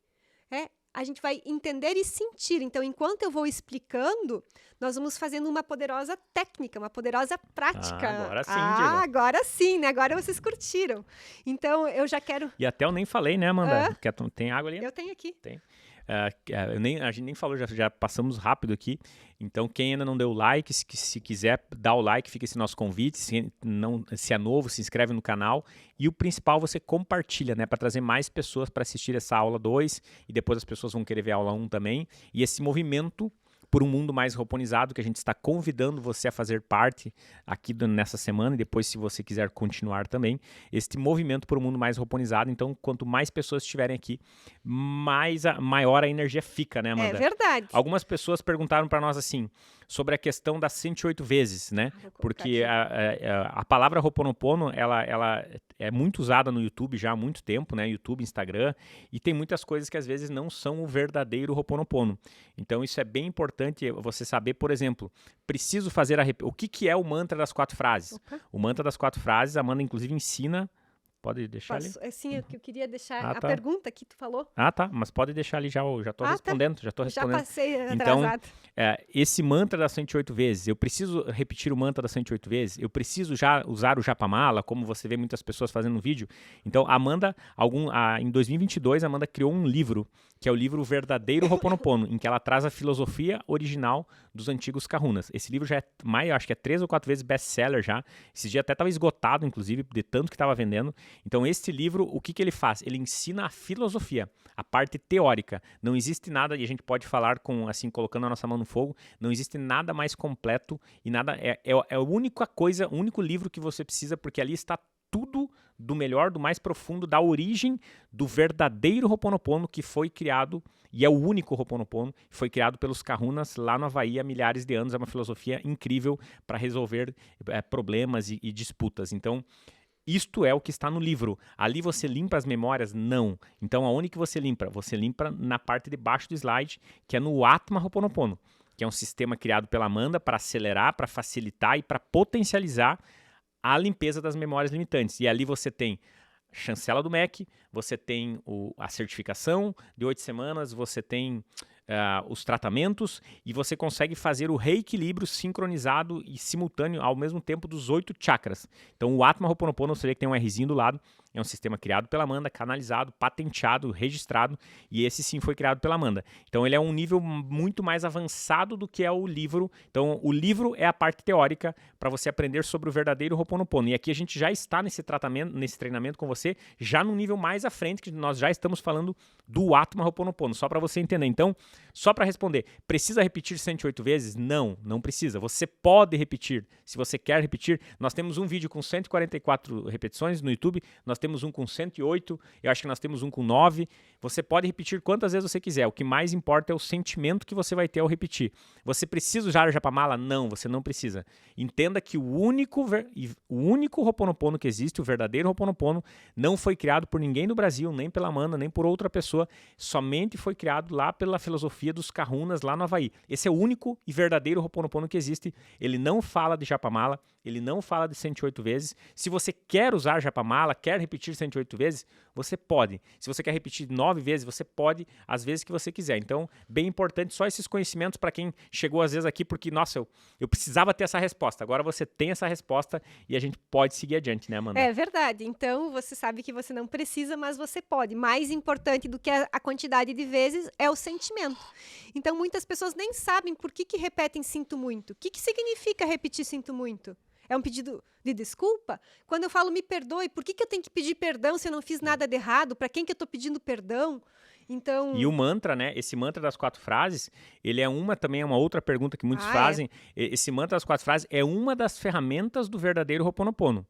a gente vai entender e sentir. Então, enquanto eu vou explicando, nós vamos fazendo uma poderosa técnica, uma poderosa prática. Agora sim, Diego. Agora sim, né? Agora vocês curtiram. Então, eu já quero... E até eu nem falei, né, Amanda? Tem água ali? Eu tenho aqui. Tem. A gente nem falou, já passamos rápido aqui. Então, quem ainda não deu like, se quiser dar o like, fica esse nosso convite. Se é novo, se inscreve no canal. E o principal, você compartilha, né? Para trazer mais pessoas para assistir essa aula 2. E depois as pessoas vão querer ver a aula 1 também. E esse movimento por um mundo mais ho'oponizado, que a gente está convidando você a fazer parte aqui nessa semana, e depois, se você quiser continuar também, este movimento por um mundo mais ho'oponizado. Então, quanto mais pessoas estiverem aqui, maior a energia fica, né, Amanda? É verdade. Algumas pessoas perguntaram para nós assim, sobre a questão das 108 vezes, né? Porque a palavra Ho'oponopono, ela é muito usada no YouTube já há muito tempo, né? YouTube, Instagram, e tem muitas coisas que às vezes não são o verdadeiro Ho'oponopono. Então, isso é bem importante você saber, por exemplo, preciso fazer o que é o mantra das 4 frases? O mantra das 4 frases, a Amanda inclusive ensina. Pode deixar ali? Sim, eu queria deixar a tá. pergunta que tu falou. Tá, mas pode deixar ali, já estou respondendo, já estou respondendo. Já passei então, atrasado. Esse mantra das 108 vezes, eu preciso repetir o mantra das 108 vezes, eu preciso já usar o Japamala, como você vê muitas pessoas fazendo no vídeo. Então, a Amanda, em 2022, a Amanda criou um livro, que é o livro Verdadeiro Ho'oponopono, em que ela traz a filosofia original dos antigos kahunas. Esse livro já é eu acho que é 3 ou 4 vezes best-seller já. Esse dia até estava esgotado, inclusive, de tanto que estava vendendo. Então, este livro, o que ele faz? Ele ensina a filosofia, a parte teórica. Não existe nada, e a gente pode falar colocando a nossa mão no fogo, não existe nada mais completo e nada. É a única coisa, o único livro que você precisa, porque ali está tudo do melhor, do mais profundo, da origem do verdadeiro Ho'oponopono que foi criado, e é o único Ho'oponopono, que foi criado pelos kahunas lá no Havaí há milhares de anos. É uma filosofia incrível para resolver problemas e disputas. Então, isto é o que está no livro. Ali você limpa as memórias? Não. Então, aonde que você limpa? Você limpa na parte de baixo do slide, que é no Atma Ho'oponopono, que é um sistema criado pela Amanda para acelerar, para facilitar e para potencializar a limpeza das memórias limitantes. E ali você tem chancela do MEC, você tem a certificação de 8 semanas, você tem os tratamentos, e você consegue fazer o reequilíbrio sincronizado e simultâneo ao mesmo tempo dos 8 chakras. Então, o Atma Ho'oponopono, você vê que tem um Rzinho do lado, é um sistema criado pela Amanda, canalizado, patenteado, registrado, e esse sim foi criado pela Amanda. Então, ele é um nível muito mais avançado do que é o livro. Então, o livro é a parte teórica para você aprender sobre o verdadeiro Ho'oponopono. E aqui a gente já está nesse treinamento com você, já no nível mais à frente, que nós já estamos falando do Atma Ho'oponopono, só para você entender. Então, só para responder, precisa repetir 108 vezes? Não, não precisa. Você pode repetir. Se você quer repetir, nós temos um vídeo com 144 repetições no YouTube, nós temos um com 108, eu acho que nós temos um com 9. Você pode repetir quantas vezes você quiser. O que mais importa é o sentimento que você vai ter ao repetir. Você precisa usar o Japamala? Não, você não precisa. Entenda que o único Ho'oponopono que existe, o verdadeiro Ho'oponopono, não foi criado por ninguém do Brasil, nem pela Amanda, nem por outra pessoa. Somente foi criado lá pela filosofia filosofia dos Kahunas lá no Havaí. Esse é o único e verdadeiro Ho'oponopono que existe. Ele não fala de Japamala, ele não fala de 108 vezes. Se você quer usar Japamala, quer repetir 108 vezes, você pode. Se você quer repetir 9 vezes, você pode, às vezes que você quiser. Então, bem importante só esses conhecimentos para quem chegou às vezes aqui, porque, nossa, eu precisava ter essa resposta. Agora você tem essa resposta e a gente pode seguir adiante, né, Amanda? É verdade. Então, você sabe que você não precisa, mas você pode. Mais importante do que a quantidade de vezes é o sentimento. Então, muitas pessoas nem sabem por que repetem sinto muito. O que significa repetir sinto muito? É um pedido de desculpa? Quando eu falo me perdoe, por que eu tenho que pedir perdão se eu não fiz nada de errado? Para quem que eu estou pedindo perdão? Então... E o mantra, né? Esse mantra das 4 frases, ele é também é uma outra pergunta que muitos fazem. Esse mantra das 4 frases é uma das ferramentas do verdadeiro Ho'oponopono.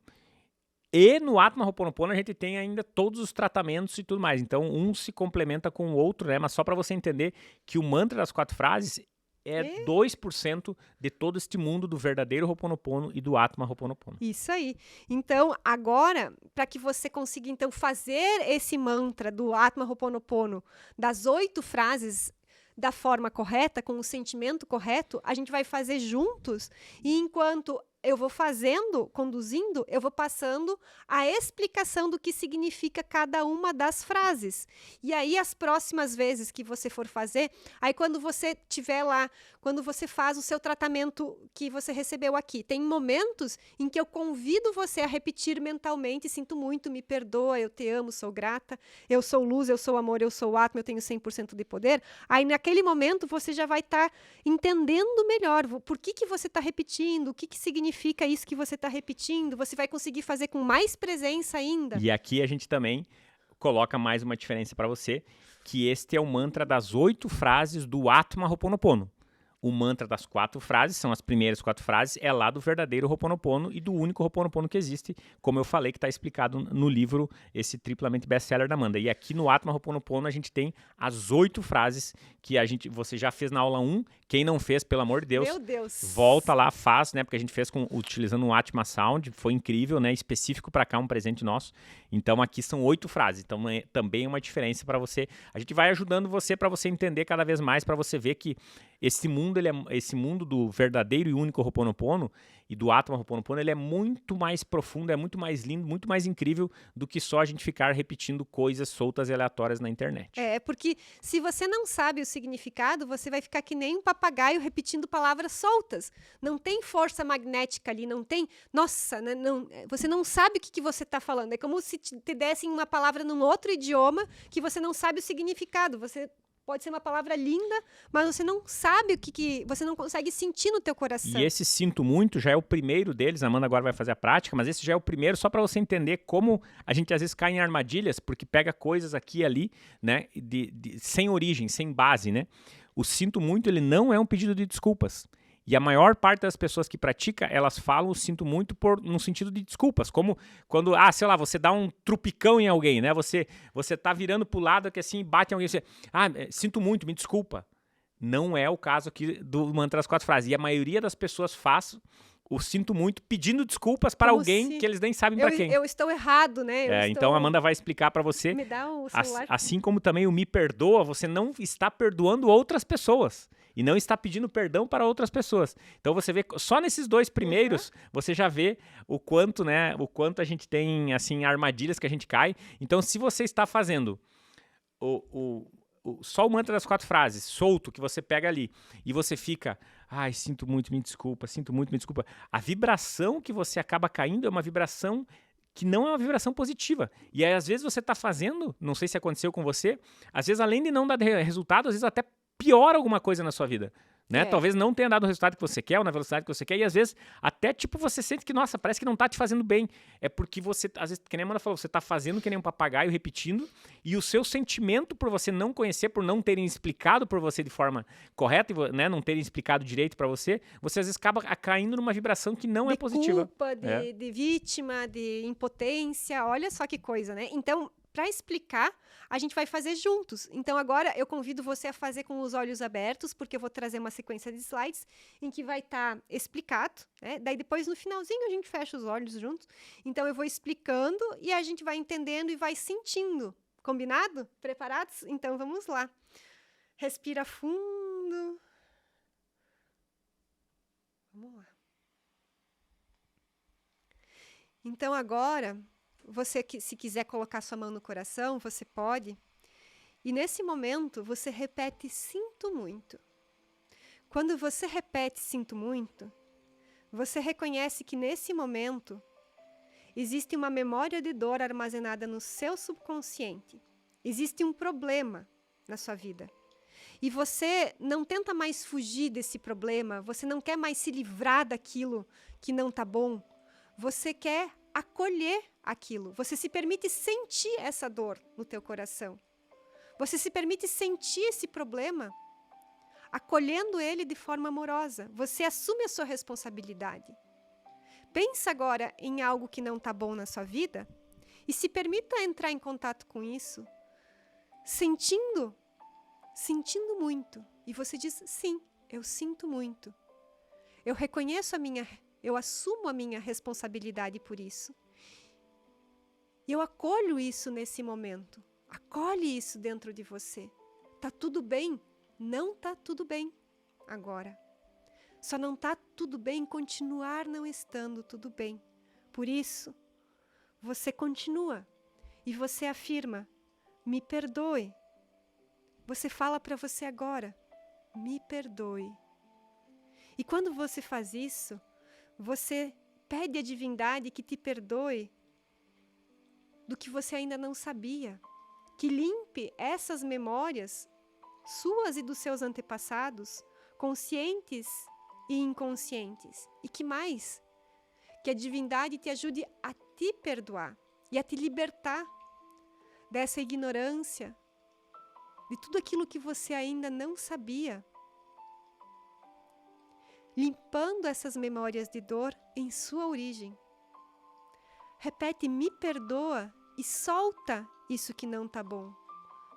E no Atma Ho'oponopono a gente tem ainda todos os tratamentos e tudo mais. Então, um se complementa com o outro, né? Mas só para você entender que o mantra das 4 frases é 2% de todo este mundo do verdadeiro Ho'oponopono e do Atma Ho'oponopono. Isso aí. Então, agora, para que você consiga então fazer esse mantra do Atma Ho'oponopono, das 8 frases da forma correta, com o sentimento correto, a gente vai fazer juntos, e enquanto eu vou fazendo, conduzindo, eu vou passando a explicação do que significa cada uma das frases. E aí, as próximas vezes que você for fazer, aí quando você tiver lá, quando você faz o seu tratamento que você recebeu aqui, tem momentos em que eu convido você a repetir mentalmente, sinto muito, me perdoa, eu te amo, sou grata, eu sou luz, eu sou amor, eu sou Atma, eu tenho 100% de poder. Aí, naquele momento, você já vai estar entendendo melhor por que você está repetindo, o que significa isso que você está repetindo, você vai conseguir fazer com mais presença ainda. E aqui a gente também coloca mais uma diferença para você, que este é o mantra das 8 frases do Atma Ho'oponopono. O mantra das 4 frases, são as primeiras 4 frases, é lá do verdadeiro Ho'oponopono e do único Ho'oponopono que existe, como eu falei, que está explicado no livro, esse triplamente best-seller da Amanda. E aqui no Atma Ho'oponopono a gente tem as 8 frases que você já fez na aula 1. Quem não fez, pelo amor de Deus, meu Deus, volta lá, faz, né? Porque a gente fez utilizando um Atma Sound, foi incrível, né? Específico para cá, um presente nosso. Então aqui são 8 frases, então também é uma diferença para você. A gente vai ajudando você para você entender cada vez mais, para você ver que esse mundo do verdadeiro e único Ho'oponopono e do Atma Ho'oponopono, ele é muito mais profundo, é muito mais lindo, muito mais incrível do que só a gente ficar repetindo coisas soltas e aleatórias na internet. É, porque se você não sabe o significado, você vai ficar que nem um papagaio repetindo palavras soltas. Não tem força magnética ali, não tem... Nossa, né, você não sabe o que você está falando. É como se te dessem uma palavra num outro idioma que você não sabe o significado. Você... Pode ser uma palavra linda, mas você não sabe você não consegue sentir no teu coração. E esse sinto muito já é o primeiro deles, a Amanda agora vai fazer a prática, mas esse já é o primeiro só para você entender como a gente às vezes cai em armadilhas, porque pega coisas aqui e ali, né, sem origem, sem base, né? O sinto muito, ele não é um pedido de desculpas. E a maior parte das pessoas que pratica, elas falam o sinto muito no sentido de desculpas, como quando, sei lá, você dá um trupicão em alguém, né? Você tá virando pro lado que assim, bate em alguém, você, sinto muito, me desculpa. Não é o caso aqui do mantra das 4 frases. E a maioria das pessoas faz o sinto muito pedindo desculpas para alguém que eles nem sabem para quem. Eu estou errado, né? Então a Amanda vai explicar para você. Me dá o celular. Assim como também o me perdoa, você não está perdoando outras pessoas. E não está pedindo perdão para outras pessoas. Então você vê, só nesses 2 primeiros, você já vê o quanto, né? O quanto a gente tem, assim, armadilhas que a gente cai. Então, se você está fazendo só o mantra das 4 frases, solto, que você pega ali, e você fica, sinto muito, me desculpa, sinto muito, me desculpa. A vibração que você acaba caindo é uma vibração que não é uma vibração positiva. E aí, às vezes, você está fazendo, não sei se aconteceu com você, às vezes, além de não dar resultado, às vezes até piora alguma coisa na sua vida, né? Talvez não tenha dado o resultado que você quer ou na velocidade que você quer, e às vezes até você sente que, nossa, parece que não tá te fazendo bem. É porque você, às vezes, que nem a Amanda falou, você tá fazendo que nem um papagaio, repetindo, e o seu sentimento por você não conhecer, por não terem explicado por você de forma correta, né? Não terem explicado direito para você às vezes acaba caindo numa vibração que não é positiva. De culpa, de vítima, de impotência, olha só que coisa, né? Então, para explicar, a gente vai fazer juntos. Então, agora eu convido você a fazer com os olhos abertos, porque eu vou trazer uma sequência de slides em que vai estar explicado, né? Daí, depois, no finalzinho, a gente fecha os olhos juntos. Então, eu vou explicando e a gente vai entendendo e vai sentindo. Combinado? Preparados? Então, vamos lá. Respira fundo. Vamos lá. Então agora, você se quiser colocar sua mão no coração, você pode. E nesse momento, você repete sinto muito. Quando você repete sinto muito, você reconhece que nesse momento existe uma memória de dor armazenada no seu subconsciente. Existe um problema na sua vida. E você não tenta mais fugir desse problema, você não quer mais se livrar daquilo que não está bom. Você quer acolher aquilo. Você se permite sentir essa dor no teu coração. Você se permite sentir esse problema, acolhendo ele de forma amorosa. Você assume a sua responsabilidade. Pensa agora em algo que não está bom na sua vida e se permita entrar em contato com isso, sentindo muito. E você diz, sim, eu sinto muito. Eu assumo a minha responsabilidade por isso. E eu acolho isso nesse momento. Acolhe isso dentro de você. Tá tudo bem? Não tá tudo bem agora. Só não tá tudo bem continuar não estando tudo bem. Por isso, você continua e você afirma, me perdoe. Você fala para você agora, me perdoe. E quando você faz isso, você pede à divindade que te perdoe do que você ainda não sabia. Que limpe essas memórias suas e dos seus antepassados, conscientes e inconscientes. E que mais? Que a divindade te ajude a te perdoar e a te libertar dessa ignorância, de tudo aquilo que você ainda não sabia. Limpando essas memórias de dor em sua origem. Repete, me perdoa e solta isso que não está bom.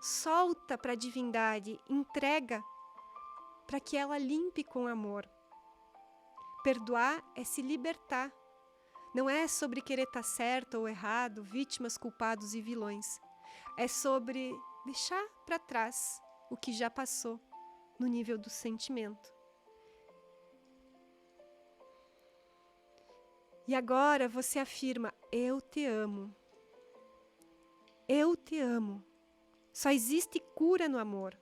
Solta para a divindade, entrega para que ela limpe com amor. Perdoar é se libertar. Não é sobre querer estar certo ou errado, vítimas, culpados e vilões. É sobre deixar para trás o que já passou no nível do sentimento. E agora você afirma, eu te amo. Eu te amo. Só existe cura no amor.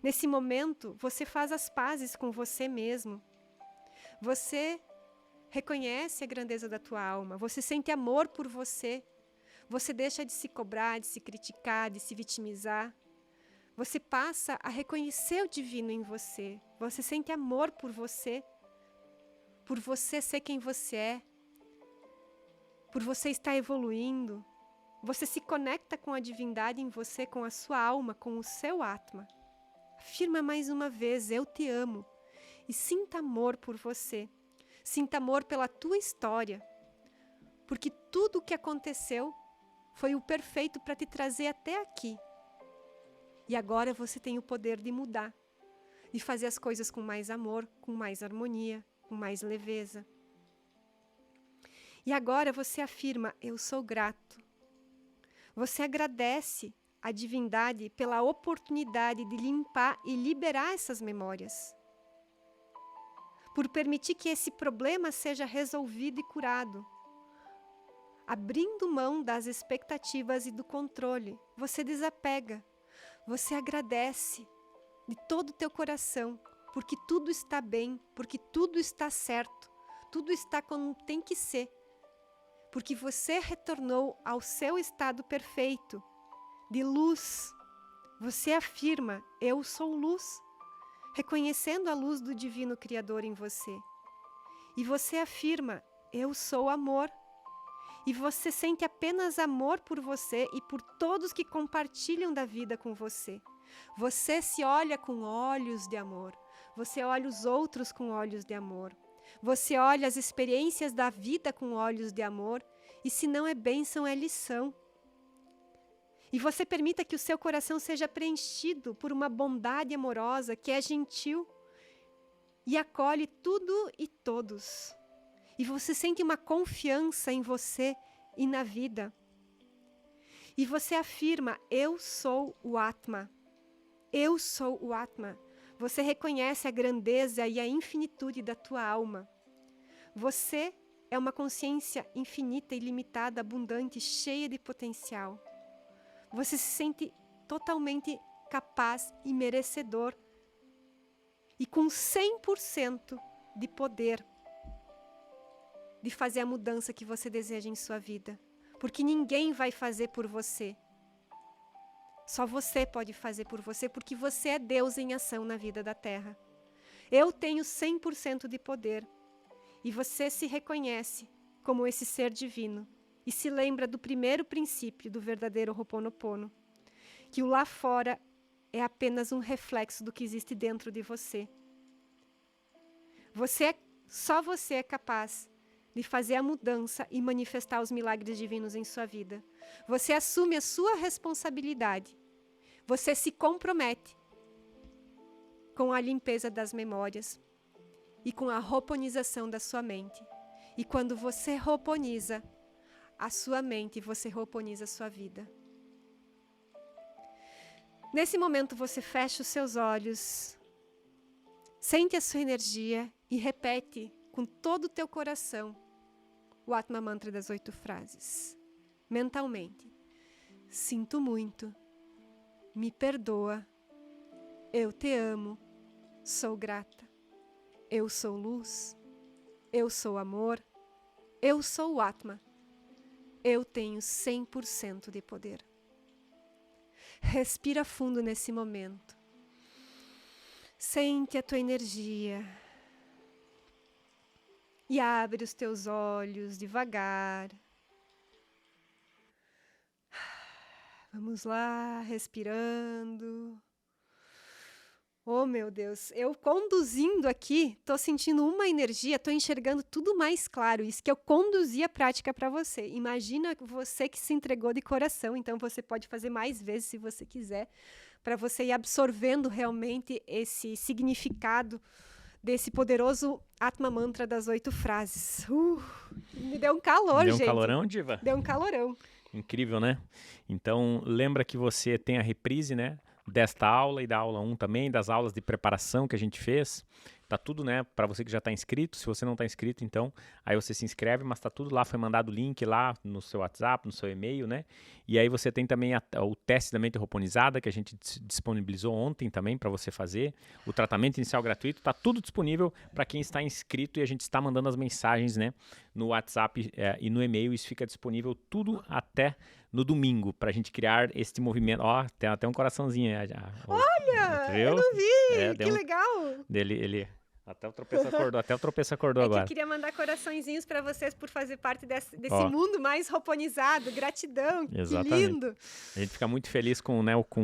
Nesse momento, você faz as pazes com você mesmo. Você reconhece a grandeza da tua alma. Você sente amor por você. Você deixa de se cobrar, de se criticar, de se vitimizar. Você passa a reconhecer o divino em você. Você sente amor por você ser quem você é, por você estar evoluindo. Você se conecta com a divindade em você, com a sua alma, com o seu Atma. Afirma mais uma vez, eu te amo. E sinta amor por você. Sinta amor pela tua história. Porque tudo o que aconteceu foi o perfeito para te trazer até aqui. E agora você tem o poder de mudar. De fazer as coisas com mais amor, com mais harmonia, com mais leveza. E agora você afirma, eu sou grato. Você agradece à divindade pela oportunidade de limpar e liberar essas memórias. Por permitir que esse problema seja resolvido e curado. Abrindo mão das expectativas e do controle, você desapega. Você agradece de todo o teu coração, porque tudo está bem, porque tudo está certo, tudo está como tem que ser. Porque você retornou ao seu estado perfeito, de luz. Você afirma, eu sou luz, reconhecendo a luz do Divino Criador em você. E você afirma, eu sou amor. E você sente apenas amor por você e por todos que compartilham da vida com você. Você se olha com olhos de amor. Você olha os outros com olhos de amor. Você olha as experiências da vida com olhos de amor, e se não é bênção, é lição. E você permita que o seu coração seja preenchido por uma bondade amorosa que é gentil e acolhe tudo e todos. E você sente uma confiança em você e na vida. E você afirma, eu sou o Atma. Eu sou o Atma. Você reconhece a grandeza e a infinitude da tua alma. Você é uma consciência infinita, ilimitada, abundante, cheia de potencial. Você se sente totalmente capaz e merecedor e com 100% de poder de fazer a mudança que você deseja em sua vida. Porque ninguém vai fazer por você. Só você pode fazer por você, porque você é Deus em ação na vida da Terra. Eu tenho 100% de poder. E você se reconhece como esse ser divino. E se lembra do primeiro princípio do verdadeiro Ho'oponopono. Que o lá fora é apenas um reflexo do que existe dentro de você. Só você é capaz de fazer a mudança e manifestar os milagres divinos em sua vida. Você assume a sua responsabilidade. Você se compromete com a limpeza das memórias e com a ho'oponização da sua mente. E quando você ho'oponiza a sua mente, você ho'oponiza a sua vida. Nesse momento você fecha os seus olhos, sente a sua energia e repete com todo o teu coração o Atma Mantra das 8 frases. Mentalmente. Sinto muito. Me perdoa. Eu te amo. Sou grata. Eu sou luz. Eu sou amor. Eu sou o Atma. Eu tenho 100% de poder. Respira fundo nesse momento. Sente a tua energia. E abre os teus olhos devagar. Vamos lá, respirando. Oh, meu Deus, eu conduzindo aqui, estou sentindo uma energia, estou enxergando tudo mais claro. Isso que eu conduzi a prática para você. Imagina você que se entregou de coração, então você pode fazer mais vezes se você quiser, para você ir absorvendo realmente esse significado desse poderoso Atma Mantra das 8 frases. Me deu um calor, gente. Deu um calorão, Diva? Deu um calorão. Incrível, né? Então, lembra que você tem a reprise, né? Desta aula e da aula 1 também, das aulas de preparação que a gente fez. Tá tudo, né? Para você que já está inscrito. Se você não está inscrito, então, aí você se inscreve, mas tá tudo lá. Foi mandado o link lá no seu WhatsApp, no seu e-mail, né? E aí você tem também o teste da mente ho'oponizada, que a gente disponibilizou ontem também para você fazer. O tratamento inicial gratuito. Tá tudo disponível para quem está inscrito e a gente está mandando as mensagens, né? No WhatsApp e no e-mail. Isso fica disponível tudo até no domingo, para a gente criar este movimento. Ó, tem até um coraçãozinho. Olha, eu não vi. Que legal. Ele até o tropeço acordou agora. Eu queria mandar coraçõezinhos para vocês por fazer parte desse mundo mais ho'oponizado. Gratidão, exatamente. Que lindo. A gente fica muito feliz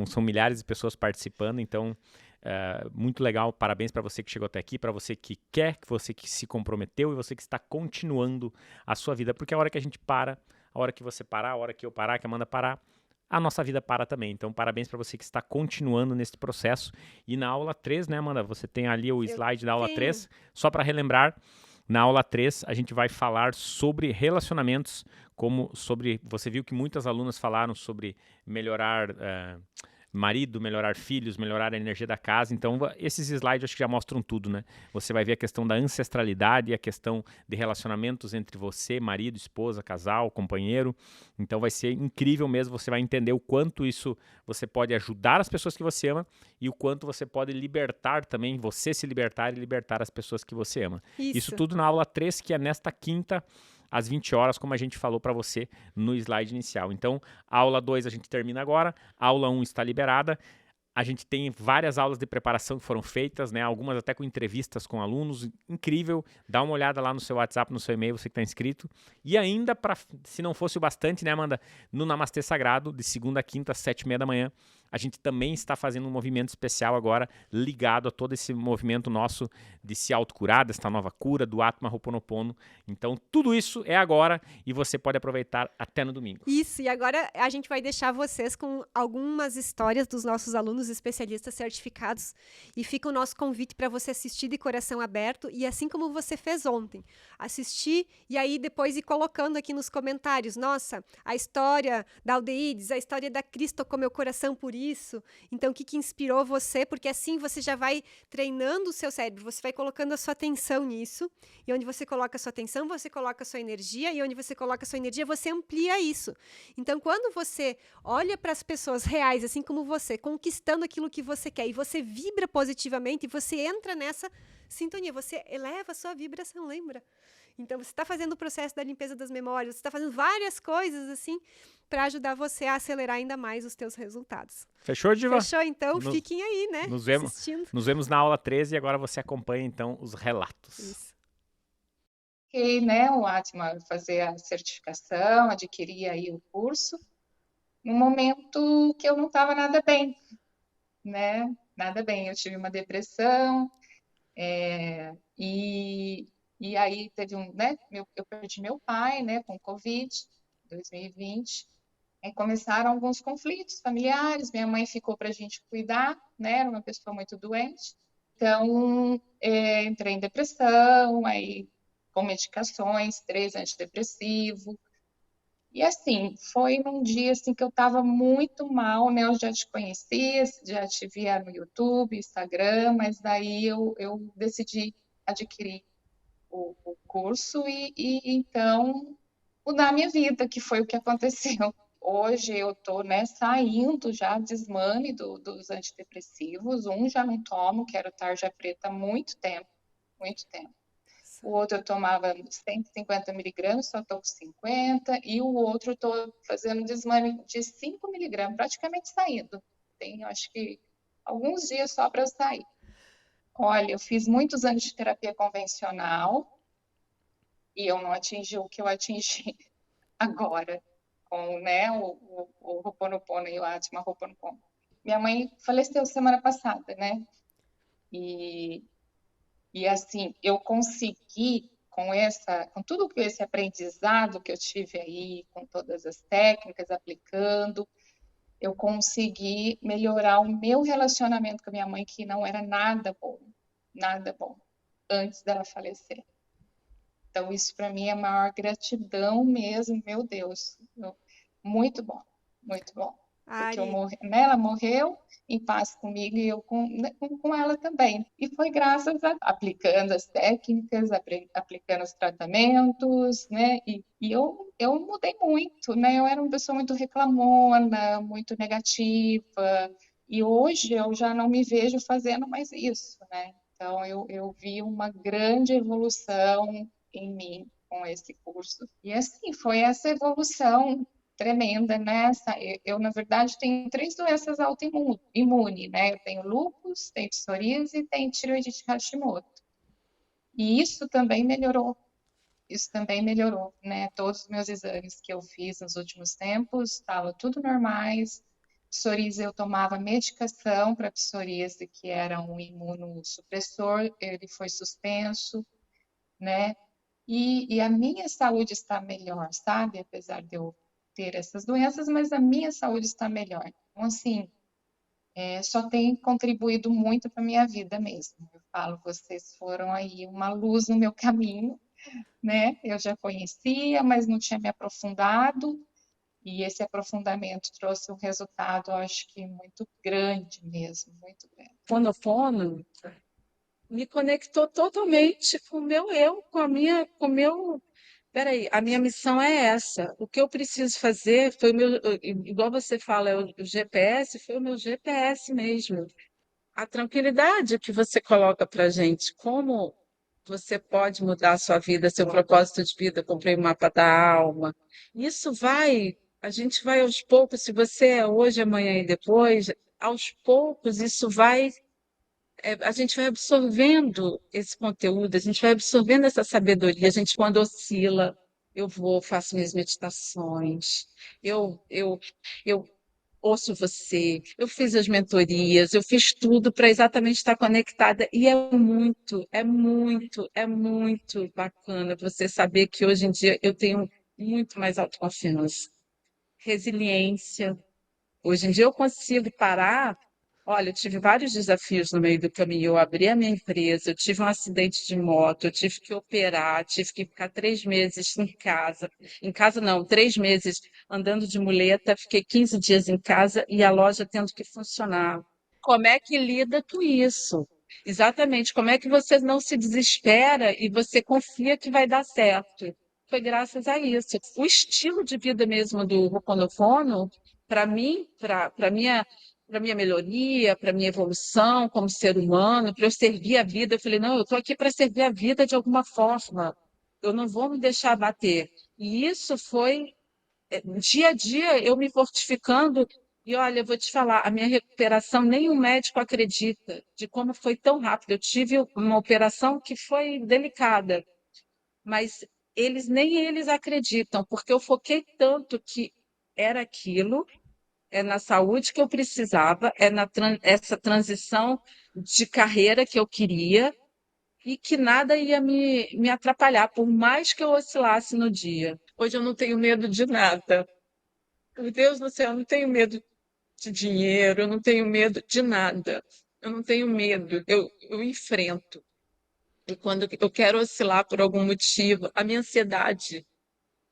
são milhares de pessoas participando, então muito legal. Parabéns para você que chegou até aqui, para você que quer, você que se comprometeu e você que está continuando a sua vida, porque a hora que a gente para, a hora que você parar, a hora que eu parar, que a Amanda parar, a nossa vida para também. Então, parabéns para você que está continuando nesse processo. E na aula 3, né, Amanda? Você tem ali o slide da aula 3. Só para relembrar, na aula 3, a gente vai falar sobre relacionamentos, você viu que muitas alunas falaram sobre melhorar marido, melhorar filhos, melhorar a energia da casa. Então, esses slides acho que já mostram tudo, né? Você vai ver a questão da ancestralidade e a questão de relacionamentos entre você, marido, esposa, casal, companheiro. Então, vai ser incrível mesmo. Você vai entender o quanto isso você pode ajudar as pessoas que você ama e o quanto você pode libertar também, você se libertar e libertar as pessoas que você ama. Isso tudo na aula 3, que é nesta quinta, às 20 horas, como a gente falou para você no slide inicial. Então, a aula 2 a gente termina agora, a aula 1 está liberada. A gente tem várias aulas de preparação que foram feitas, né? Algumas até com entrevistas com alunos. Incrível. Dá uma olhada lá no seu WhatsApp, no seu e-mail, você que está inscrito. E ainda, se não fosse o bastante, né, Amanda? No Namastê Sagrado, de segunda a quinta, às 7h30 da manhã, a gente também está fazendo um movimento especial agora, ligado a todo esse movimento nosso de se autocurar, desta nova cura, do Atma Ho'oponopono. Então, tudo isso é agora e você pode aproveitar até no domingo. Isso, e agora a gente vai deixar vocês com algumas histórias dos nossos alunos nossos especialistas certificados e fica o nosso convite para você assistir de coração aberto e assim como você fez ontem, assistir e aí depois ir colocando aqui nos comentários, nossa, a história da Aldeídes, a história da Cris tocou meu coração por isso, então o que inspirou você, porque assim você já vai treinando o seu cérebro, você vai colocando a sua atenção nisso, e onde você coloca a sua atenção, você coloca a sua energia, e onde você coloca a sua energia, você amplia isso. Então, quando você olha para as pessoas reais, assim como você, conquistando aquilo que você quer, e você vibra positivamente, e você entra nessa sintonia, você eleva a sua vibração, lembra? Então, você está fazendo o processo da limpeza das memórias, você está fazendo várias coisas assim para ajudar você a acelerar ainda mais os teus resultados. Fechou, Diva? Fechou, então? Fiquem aí, né? Nos vemos na aula 13 e agora você acompanha, então, os relatos. Isso. Fiquei, né, o Atma fazer a certificação, adquirir aí o curso, num momento que eu não estava nada bem, né? Nada bem. Eu tive uma depressão, e aí teve né? Eu perdi meu pai, né, com Covid, 2020. Aí começaram alguns conflitos familiares. Minha mãe ficou para a gente cuidar, né? Era uma pessoa muito doente. Então, entrei em depressão, aí com medicações, 3 antidepressivos. E assim, foi num dia assim que eu estava muito mal, né? Eu já te conhecia, já te via no YouTube, Instagram, mas daí eu decidi adquirir o curso e então mudar a minha vida, que foi o que aconteceu. Hoje eu tô, né, saindo já desmame dos antidepressivos. Um já não tomo, que era o tarja preta há muito tempo, muito tempo. O outro eu tomava 150 miligramas, só estou com 50, e o outro estou fazendo desmame de 5 miligramas, praticamente saindo. Tem, acho que, alguns dias só para sair. Olha, eu fiz muitos anos de terapia convencional e eu não atingi o que eu atingi agora, com, né, o Ho'oponopono e o Atma Ho'oponopono. Minha mãe faleceu semana passada, né? E assim, eu consegui com tudo esse aprendizado que eu tive aí, com todas as técnicas aplicando, eu consegui melhorar o meu relacionamento com a minha mãe, que não era nada bom, antes dela falecer. Então, isso para mim é a maior gratidão mesmo, meu Deus. Muito bom, muito bom. Porque ela morreu em paz comigo e eu com ela também. E foi graças a aplicando as técnicas, aplicando os tratamentos, né? E eu mudei muito, né? Eu era uma pessoa muito reclamona, muito negativa. E hoje eu já não me vejo fazendo mais isso, né? Então eu vi uma grande evolução em mim com esse curso. E assim, foi essa evolução tremenda nessa. Eu, na verdade, tenho 3 doenças autoimunes, né? Eu tenho lúpus, tenho psoríase e tenho tireoidite Hashimoto. E isso também melhorou. Isso também melhorou, né? Todos os meus exames que eu fiz nos últimos tempos estavam tudo normais. Psoríase, eu tomava medicação para psoríase, que era um imunossupressor, ele foi suspenso, né? E a minha saúde está melhor, sabe? Apesar de eu ter essas doenças, mas a minha saúde está melhor. Então, assim, só tem contribuído muito para a minha vida mesmo. Eu falo, vocês foram aí uma luz no meu caminho, né? Eu já conhecia, mas não tinha me aprofundado, e esse aprofundamento trouxe um resultado, eu acho que muito grande mesmo, muito grande. Fonofono me conectou totalmente com o meu eu, com o meu. Peraí, a minha missão é essa. O que eu preciso fazer foi o meu, igual você fala, é o GPS, foi o meu GPS mesmo. A tranquilidade que você coloca para gente, como você pode mudar a sua vida, seu propósito de vida, comprei o mapa da alma. Isso a gente vai aos poucos, se você é hoje, amanhã e depois, aos poucos isso a gente vai absorvendo esse conteúdo, a gente vai absorvendo essa sabedoria. A gente, quando oscila, eu vou, faço minhas meditações, eu ouço você, eu fiz as mentorias, eu fiz tudo para exatamente estar conectada. E é muito bacana você saber que hoje em dia eu tenho muito mais autoconfiança, resiliência. Hoje em dia eu consigo parar Olha, eu tive vários desafios no meio do caminho. Eu abri a minha empresa, eu tive um acidente de moto, eu tive que operar, tive que ficar 3 meses em casa. Em casa não, 3 meses andando de muleta, fiquei 15 dias em casa e a loja tendo que funcionar. Como é que lida com isso? Exatamente, como é que você não se desespera e você confia que vai dar certo? Foi graças a isso. O estilo de vida mesmo do Ho'oponopono, para mim, para minha melhoria, para minha evolução como ser humano, para eu servir a vida. Eu falei, não, eu estou aqui para servir a vida de alguma forma. Eu não vou me deixar abater. E isso foi dia a dia eu me fortificando. E olha, eu vou te falar, a minha recuperação, nem o médico acredita de como foi tão rápido. Eu tive uma operação que foi delicada, mas nem eles acreditam, porque eu foquei tanto que era aquilo, é na saúde que eu precisava, essa transição de carreira que eu queria e que nada ia me atrapalhar, por mais que eu oscilasse no dia. Hoje eu não tenho medo de nada. Meu Deus do céu, eu não tenho medo de dinheiro, eu não tenho medo de nada. Eu não tenho medo, eu enfrento. E quando eu quero oscilar por algum motivo, a minha ansiedade,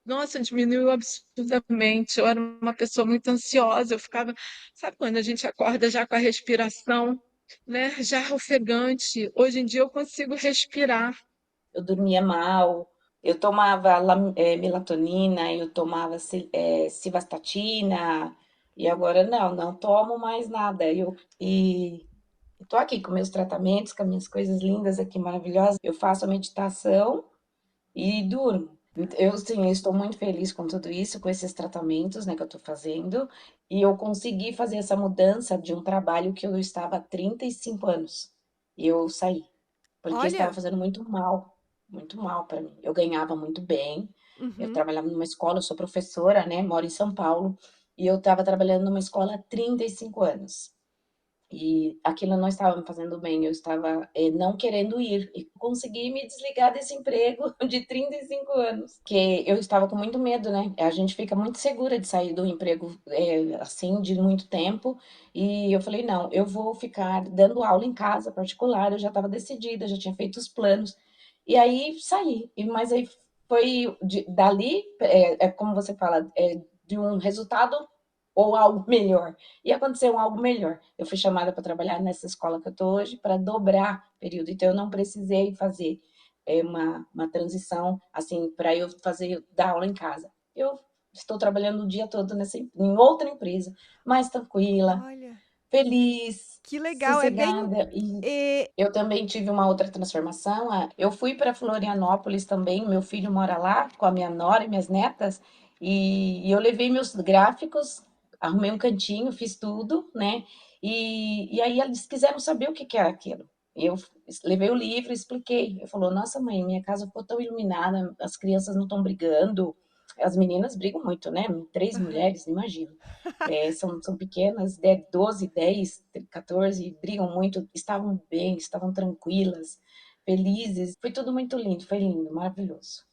nossa, diminuiu absurdamente. Eu era uma pessoa muito ansiosa, eu ficava, sabe quando a gente acorda já com a respiração, né, já ofegante. Hoje em dia eu consigo respirar. Eu dormia mal, eu tomava melatonina, eu tomava civastatina, e agora não tomo mais nada. E tô aqui com meus tratamentos, com as minhas coisas lindas aqui, maravilhosas. Eu faço a meditação e durmo. Eu, sim, eu estou muito feliz com tudo isso, com esses tratamentos, né, que eu tô fazendo. E eu consegui fazer essa mudança de um trabalho que eu estava há 35 anos. E eu saí, porque estava Olha, fazendo muito mal para mim. Eu ganhava muito bem, eu uhum. trabalhava numa escola, eu sou professora, né, moro em São Paulo, e eu estava trabalhando numa escola há 35 anos. E aquilo não estava me fazendo bem, eu estava não querendo ir. E consegui me desligar desse emprego de 35 anos, que eu estava com muito medo, né? A gente fica muito segura de sair do emprego assim, de muito tempo. E eu falei, não, eu vou ficar dando aula em casa particular, eu já estava decidida, já tinha feito os planos. E aí saí. Mas aí foi dali, como você fala, de um resultado ou algo melhor. E aconteceu algo melhor. Eu fui chamada para trabalhar nessa escola que eu estou hoje para dobrar período. Então, eu não precisei fazer uma transição assim para eu fazer dar aula em casa. Eu estou trabalhando o dia todo em outra empresa, mais tranquila, Olha, feliz, que legal. É bem. sossegada. E eh, eu também tive uma outra transformação. Eu fui para Florianópolis também. Meu filho mora lá com a minha nora e minhas netas. E eu levei meus gráficos, arrumei um cantinho, fiz tudo, né? E aí eles quiseram saber o que que era aquilo. Eu levei o livro, expliquei. Eu falou: Nossa, mãe, minha casa ficou tão iluminada, as crianças não estão brigando. As meninas brigam muito, né? Três aham. mulheres, imagina. São pequenas, 12, 10, 14, brigam muito, estavam bem, estavam tranquilas, felizes. Foi tudo muito lindo, foi lindo, maravilhoso.